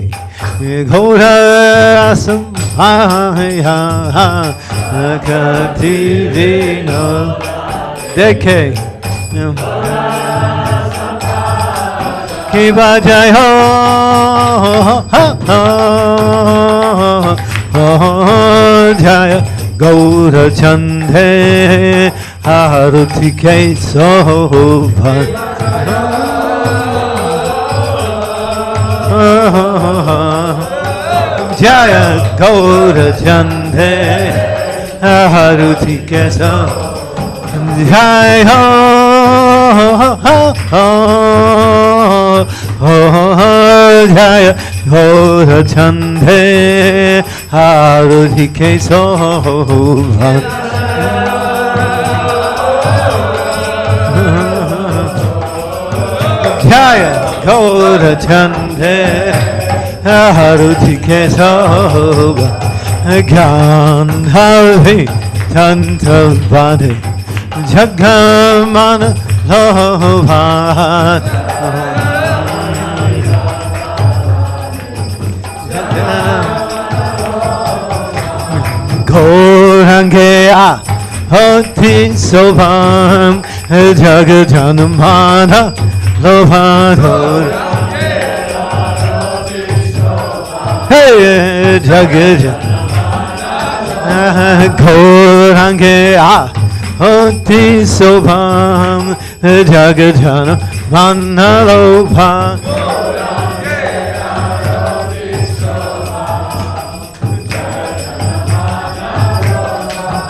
Gora Samaya Bhakti no Deke Kiba Jai Ho Jaya Gaura Chande Haruti Kesova Jaya Gaura Chande Haruti Kesova Jai Ho Jaya Gaura Chande Haruti Kesova Jaya Gaura Chande Haruti Kesova Gandharvi Tantavade Jagamana Lovan Gorangea Hoti Sovam Jagajanamana Lovan Hey Jagajanamana Gorangea Hoti Sovam Jagajanamana Lovan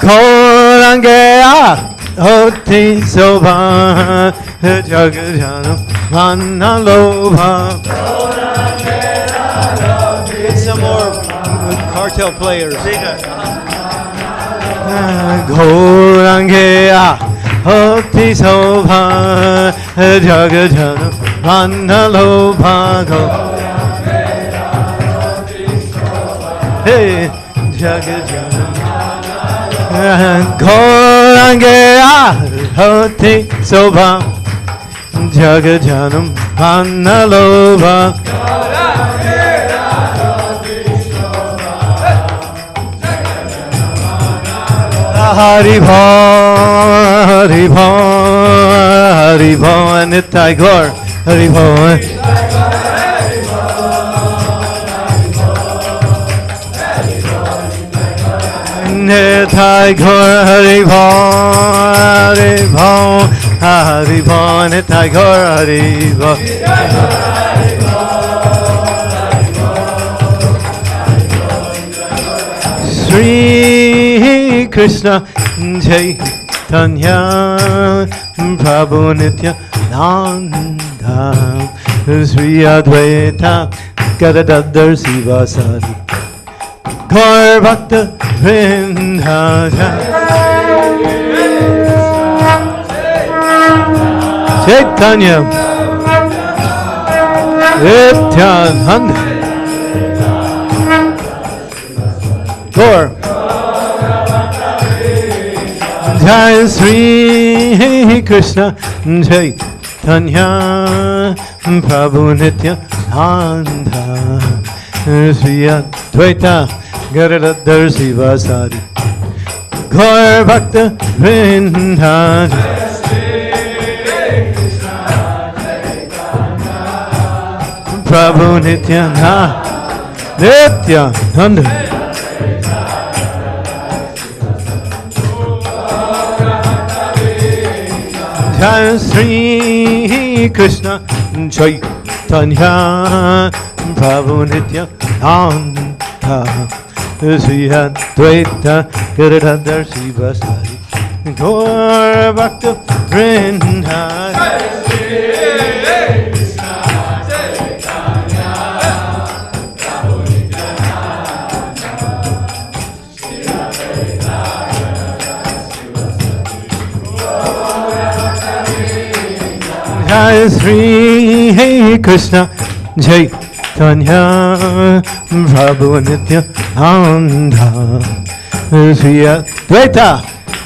Gaurangaya Hoti Soba Jagadjana Manalobha. Get some more cartel players. Gaurangaya Hoti Soba Jagadjana Manalobha. Hey, Jagadjana Gaurangaya Hoti Soba Jagadjanam Panalobha. Haribha, Haribha, Haribha, Nitai Gaur, Haribha. Nitai Gaur, Haribha, Haribha, Haribha, Nitai Gaur, Haribha. Sri Krishna Chaitanya Prabhu Nityananda Sri Advaita Gadadhar Sivasadi Gaur Bhakta Vrinda Chaitanya Nityananda Gaur Jai Sri Krishna Chaitanya Prabhu Nityananda Sri Advaita Gadadhar Sivasadi Gaur Bhakta Vrinda Prabhu Nityananda Jai Sri Krishna Chaitanya Prabhu Nityananda Sri Advaita Gadadhar Sivasadi Gaur Bhakta Vrinda Jai Sri Krishna Chaitanya Prabhu Nityananda Sri Advaita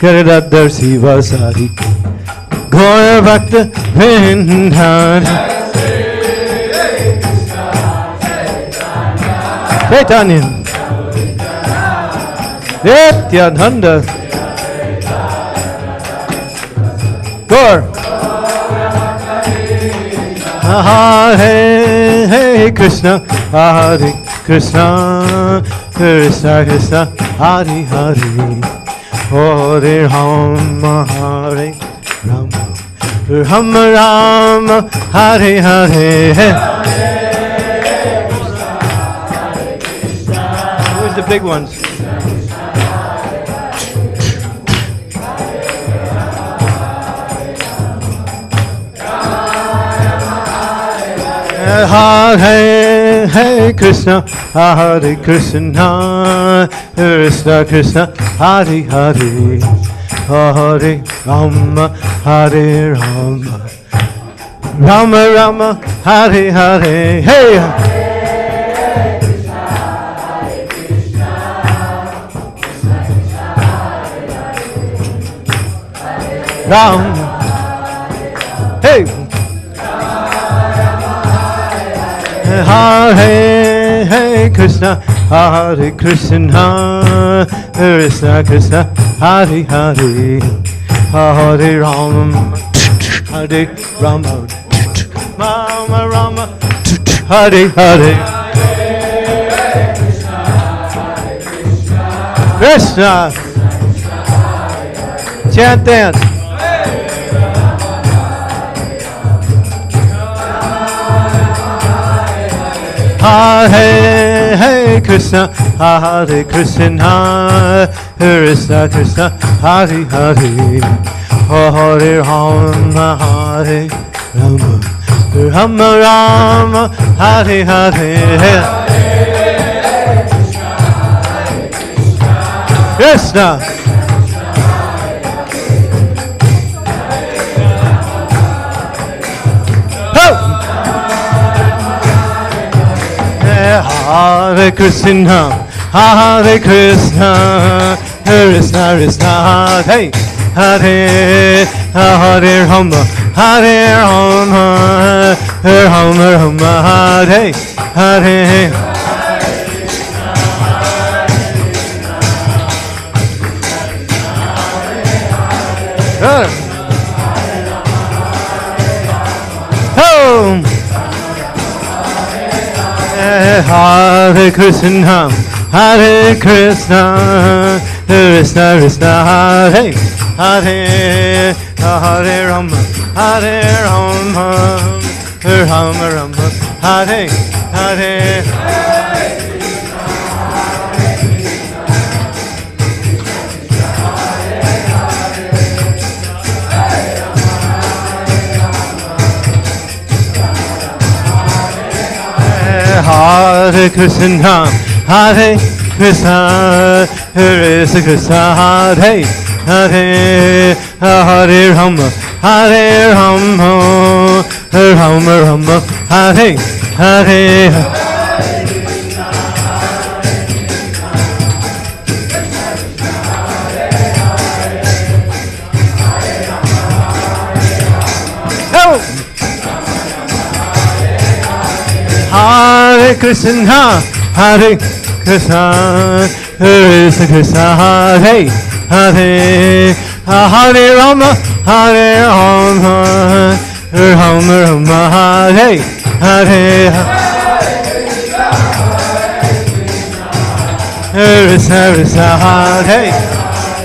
Gadadhar Sivasadi Gaur Bhakta Vrinda Chaitanya Nityananda Gaur Hare Krishna, Hare Krishna, Krishna Krishna, Hare Hare, Hare Rama, Hare Rama, Rama Rama, Hare Hare. Who's the big ones? Hare Krishna, Hare Krishna, Krishna Krishna, Hare Hare, Hare Rama, Hare Rama, Rama Rama, Hare Hare. Hey! Ram. Hey! Hare Krishna, Hare Krishna, Krishna Krishna, Hare Hare, Hare Rama, Hare Rama, Rama Rama, Hare Hare. Krishna, chant dance. Hare Krishna, Hare Krishna, Krishna Krishna, Hare Hare, Hare Rama, Hare Rama, Rama Rama, Hare Hare. Krishna. Hare Krishna, Hare Krishna, Krishna Krishna, Hare Hare, Hare Rama, Hare Rama, Rama Rama, Hare Hare. Hare Krishna, Hare Krishna, Krishna Krishna, Hare Hare, Hare Rama, Hare Rama, Rama Rama, Hare Hare. Hare Krishna, Hare Krishna, Krishna Krishna, Hare Hare, Hare Rama, Hare Rama, Rama Rama, Hare Hare. Hare Krishna, Hare Krishna, Krishna Krishna, Hare Hare, Hare Rama, Hare Rama, Rama Rama, Hare Hare. Krishna Krishna, Hare.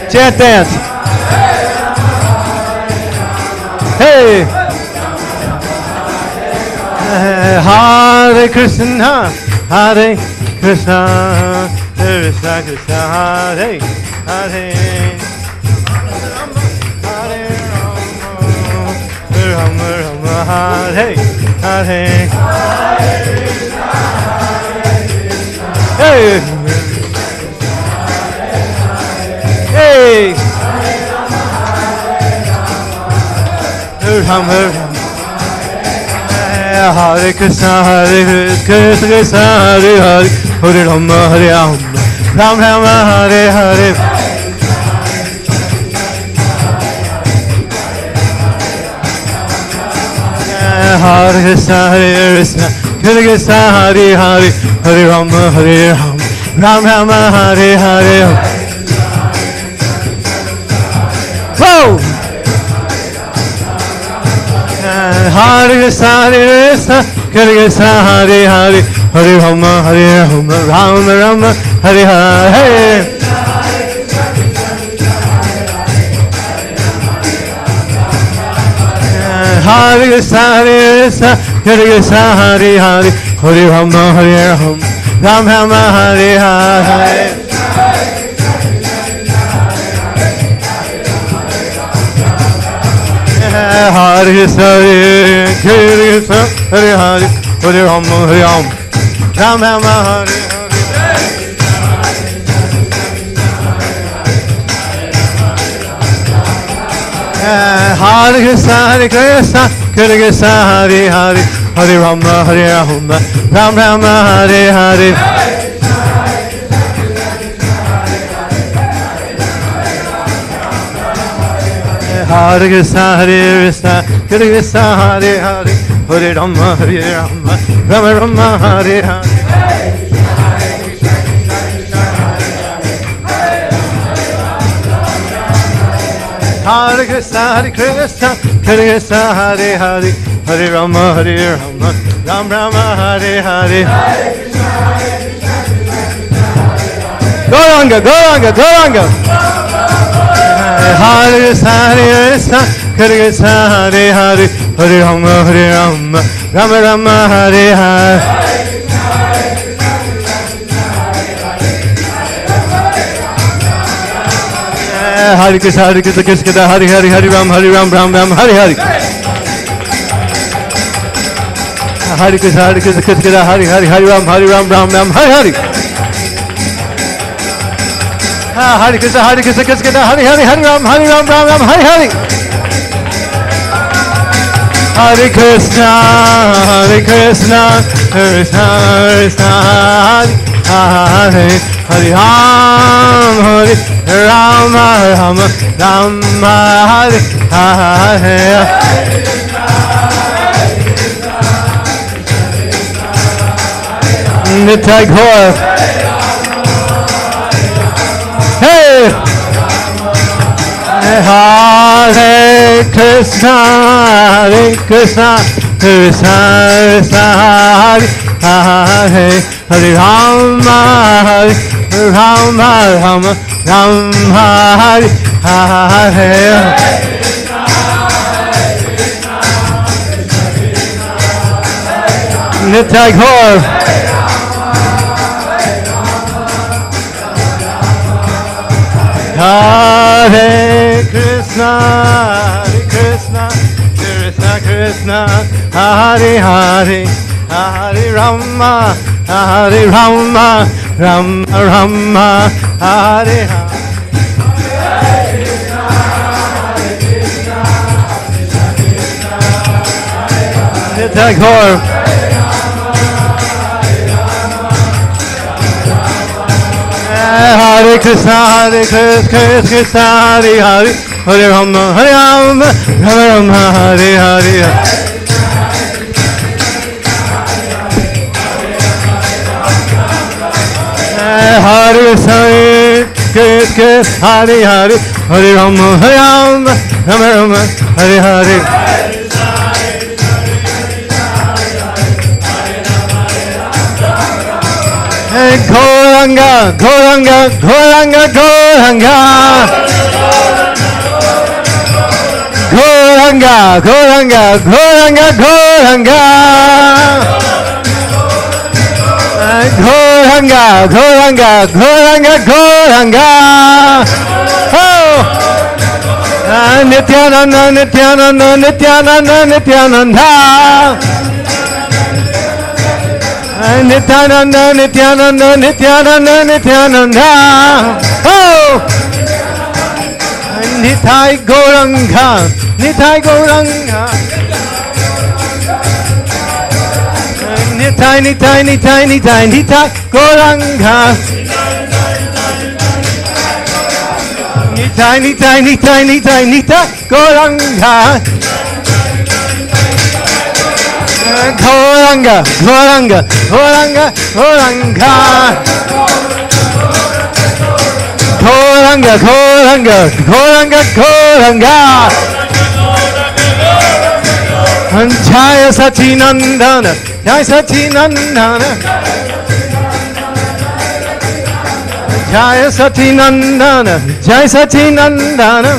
Chant that. Hey. Hare Krishna, Hare Krishna, Krishna Krishna, Hare Hare, Hare Rama, Rama Rama, Hare Hare. Hey, hey, Rama. Hare Krishna, Hare Krishna, Krishna Hare Hare, Hare Rama, Hare Rama, Rama Rama, Hare Hare. Hare Krishna, Hare Krishna, Krishna Krishna, Hare Hare, Hare Rama, Hare Rama, Rama Rama, Hare Hare. Whoa! Hare Krishna, Hare Krishna, Krishna Krishna, Hare Hare, Hare Rama, Hare Rama, Rama Rama, Hare Hare. Hare Krishna, Hare Krishna, Krishna Krishna, Hare Hare, Hare Rama, Hare Rama, Rama Rama, Hare Hare. Hare Krishna, Hare Krishna, Hare Hare, Hare Rama, Hare Rama, Rama Rama, Hare Hare. Hare Krishna, Hare Krishna, Krishna Krishna, Hare Hare, Hare Rama, Hare Rama, Rama Rama, Hare Hare. Hare Krishna, Hare Krishna, Krishna Krishna, Hare Hare, Hare Rama, Hare Rama, Rama Rama, Hare Hare. Hare Krishna, Hare Krishna, Krishna Krishna, Hare Hare, Hare Rama, Hare Rama, Rama Rama, Hare Hare. Gauranga, Gauranga, Gauranga. Hare Krishna, Hare Krishna, Krishna Krishna, Hare Hare, Hare Rama, Hare Rama, Rama Rama, Hare Hare. Hare Krishna Krishna Krishna Hare Hare Hare Ram Ram Ram Hare Hare. Hare Krishna Krishna Hare Hare Hare Ram Ram Hare Hare. Hare Krishna Krishna Hare Hare Hare Ram Ram Hare Hare. Hare Krishna Krishna Krishna Hare Hare Hare Ram Ram Hare Hare. Nitai Gaur. Hey! Hare Krishna Krishna Krishna Hare Hare Hare Rama Rama Hare Hare. Nitai Gaur. Hare Krishna Krishna Krishna Hare Hare Hare Rama Rama Hare Hare. Nitai Gaur. Hare Krishna Krishna Hare Hare Hare Rama Rama Hare Hare. Hare Krishna Hare Hare Hare Rama Rama Hare Hare. Gauranga, Gauranga, Gauranga, Gauranga. Gauranga, Gauranga, Gauranga, Gauranga. Gauranga, Gauranga, Gauranga, Gauranga. Oh! Nityananda, Nityananda, Nityananda, Nityananda. Nityananda, Nityananda, Nityananda, Nityananda. Oh! Nitai Gauranga, Nitai Gauranga. Nitai, Nitai, Nitai, Nitai, Nitai Gauranga. Nitai, Nitai, Nitai, Nitai, Nitai Gauranga. Gauranga, Gauranga, Gauranga, Gauranga. Gauranga, Gauranga, Gauranga, Gauranga. Jaya Sacinandana, Jaya Sacinandana. Jaya Sacinandana, Jaya Sacinandana.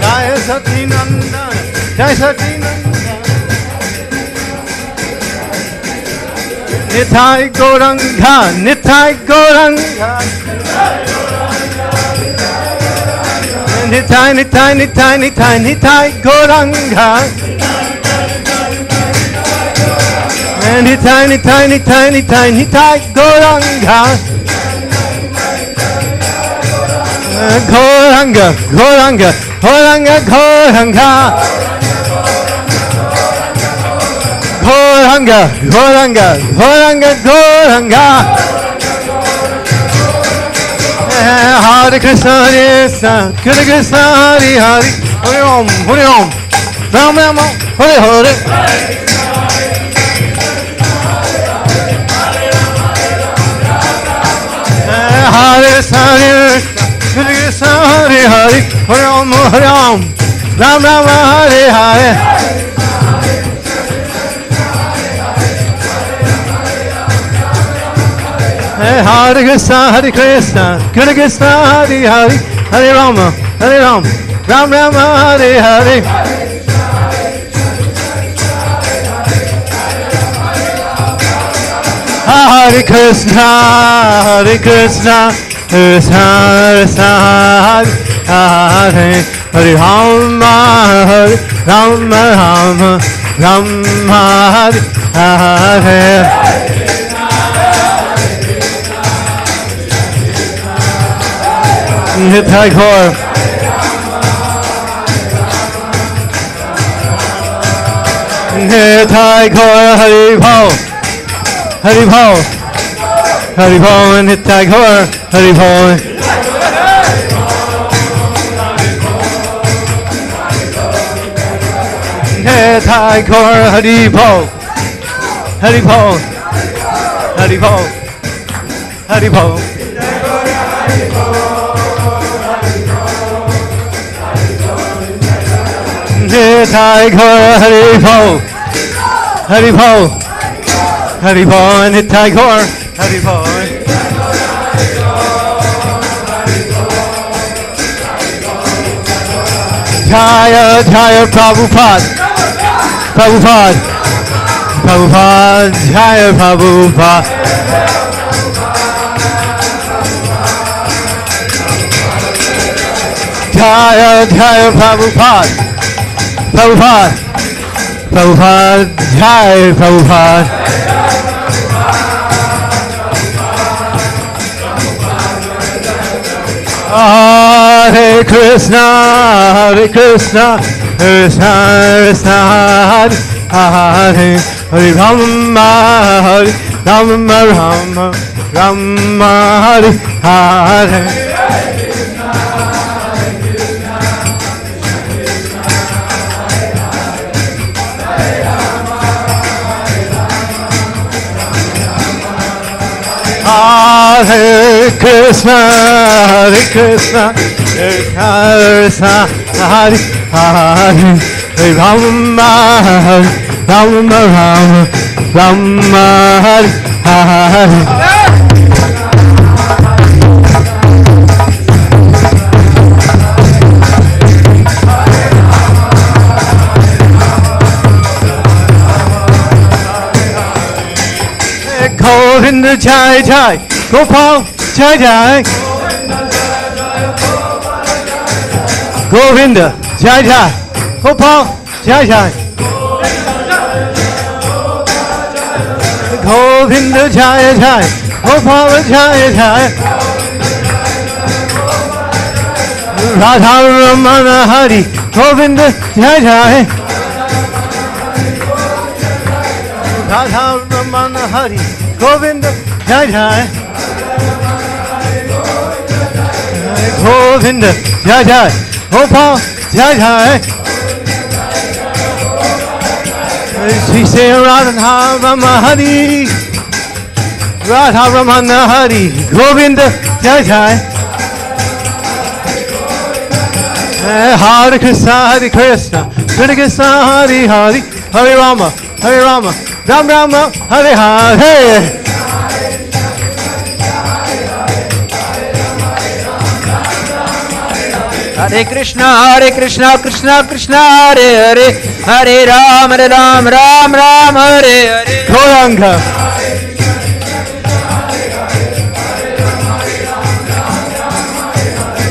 Jaya Sacinandana. Jai Sacinandana. Nitai Gauranga, Nitai Gauranga. Nitai, Nitai, Nitai, Nitai, Nitai Gauranga. Nitai, Nitai, Nitai, Nitai, Nitai Gauranga. Gauranga, Gauranga, Gauranga, Gauranga. Gauranga, Gauranga, Gauranga, Gauranga. Hare Krishna, Hare Krishna, Krishna Krishna, Hare Hare, Hare Om, Hare Om, Ram Ram, Hare Hare. Hare Krishna, Hare Krishna, Krishna Hare Hare, Hare Om, Hare Om, Ram Ram, Hare Hare. Hare Krishna, Hare Krishna, Krishna Krishna, Hare Hare, Hare Rama, Hare Ram, Ram Ram, Hare Hare. Hare Krishna, Hare Krishna, Krishna Krishna Hare Hare Rama Hare Rama Rama Rama Hare Hare Nitai Gaur Nitai Gaur Hari Bol Hari Bol Hari Bol Nitai Gaur Hari Bol Nitai Gaur Hari Bol Hari Bol Hari Bol Hari Bol Nitai Gaur Hari Bol Hari Bol Hari Bol Nitai Gaur Hari Bol Jaya Jaya Prabhupada Prabhupada Prabhupada Jaya Prabhupada Jaya Jaya Prabhupada Prabhupada Prabhupada Jai Prabhupada Hare Krishna Hare Krishna Krishna Krishna Hare Hare Hare Rama Hare Rama Rama Rama Hare Hare Hare Krishna, Hare Krishna, Krishna Krishna, Hare Hare, Hare Rama, Hare Rama, Rama Rama, Hare Hare. Govinda Jai Jai, Gopal Jai Jai, Govinda Jai Jai, Gopal Jai Jai, Govinda Jai Jai, Gopal Jai Jai, Radha Ramana Hari, Govinda Jai Jai, Radha Ramana Hari, Govinda Jai Jai, Govinda Jai Jai, Gopal Jai Jai, Shri Sri Radha Rama Hari, Radha Ramana Hari, Govinda Jai Jai, Hare Krishna, Hare Krishna, Krishna Krishna, Hare Hare, Hare Rama, Hare Rama, Ram Rama, Hare Hare. Hare Krishna, Krishna Krishna, Hare Hare, Hare Ram, Ram Ram, Hare Hare. Gauranga.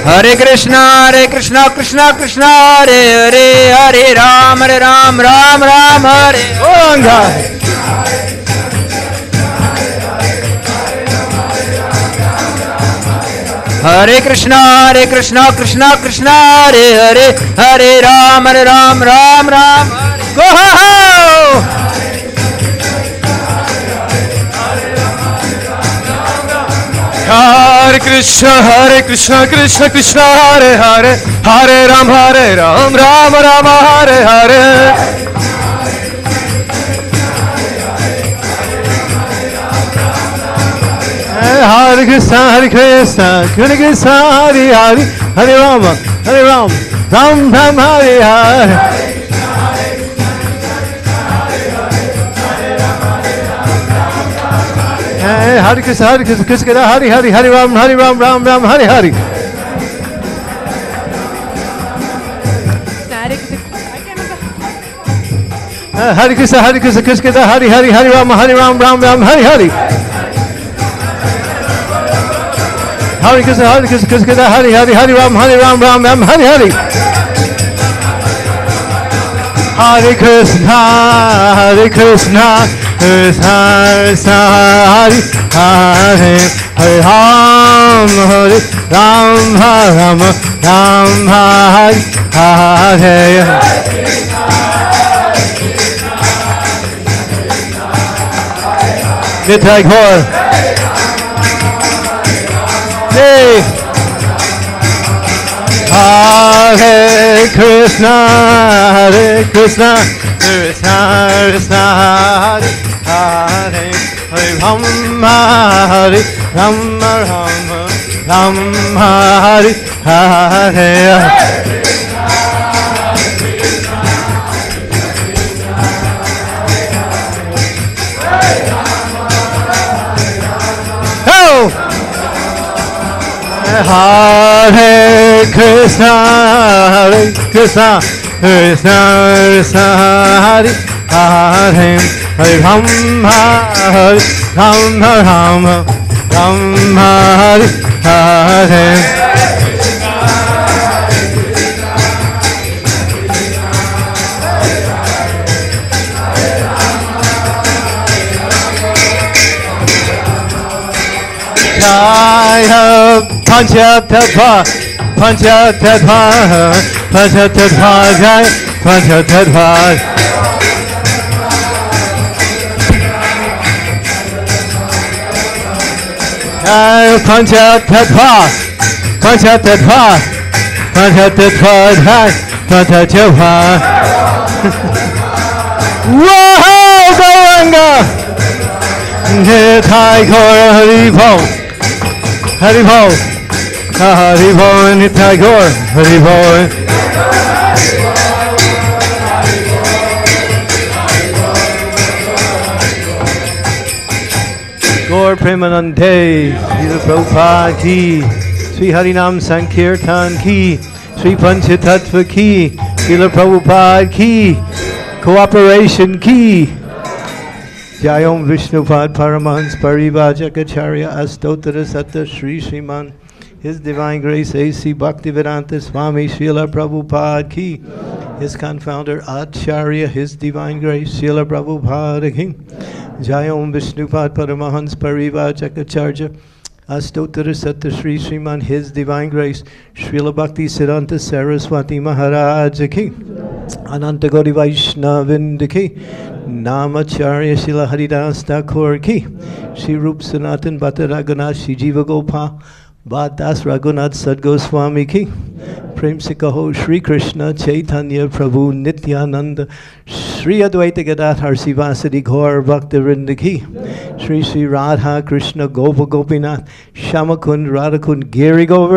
Hare Krishna, Krishna Krishna, Hare Hare, Hare Ram, Ram Ram, Hare Gauranga. Hare Krishna, Krishna Krishna, Hare Hare, Hare Ram, Ram Ram, Go ho ho! Hare Krishna, Krishna Krishna, Hare Hare, Hare Ram, Ram Ram, Hare Hare. Hare Krishna, Krishna Krishna, Hare Hare, Hare Rama, Ram Ram, Hare Hare. Hare Krishna, Krishna Hare Hare, Hare Ram, Ram Ram, Hare Hare. Hare Krishna, Krishna Hare Hare, Hare Ram, Ram Ram, Hare Hare. Hare Krishna, Hare Krishna, Krishna Krishna, Hare Hare, Hare Ram, Ram Ram, Hare Hare. Hare Krishna, Hare Krishna, Krishna Krishna, Hare Hare, Hare Ram, Hare Ram, Ram Ram, Hare Hare. Nitai Gaur. Hey. Hare Krishna, Krishna Krishna, Hare Hare, Hare Rama, Hare Rama, Rama Hare Hare. Hare Krishna, Krishna Krishna, Hare Hare, Hare Rama, Hare Rama, Rama Hare Hare. Jaya Panchatattva, Panchatattva, Panchatattva, Jaya Panchatattva. Jaya Panchatattva, Panchatattva, Panchatattva, Jaya Panchatattva. Wow, Gauranga! Nitai Gaur Hari Bol. Hari Bol, Hari Bol, Nitai Gaur, Hari Bol. Gaur Premanande, Srila Prabhupada ki, Sri Harinam Sankirtan ki, Sri Panchatattva ki, Srila Prabhupada ki, Cooperation ki. Jayom Vishnupad Paramahans Parivajakacharya Astottara Satta Sri Sriman, His Divine Grace A.C. Bhaktivedanta Swami Srila Prabhupada ki, His Confounder Acharya, His Divine Grace Srila Prabhupada ki. Jayom Vishnupad Paramahans Parivajakacharya Astottara Satta Sri Sriman, His Divine Grace Srila Bhakti Siddhanta Saraswati Maharaj ki. Ananta Gauri Vaishnavinda ki. Namacharya Shila Haridas Thakur ki, Shri Rup Sanatan Bhatta Raghunath Shri Jiva Gopal Bhadas Raghunath Sadgoswami ki, Prem se kaho Shri Krishna Chaitanya Prabhu Nityananda Shri Advaita Gadadhar Sivasadi Gaur Bhaktivinoda ki, Shri Shri Radha Krishna Gopa Gopinath Shamakund Radhakund Giri Govardhan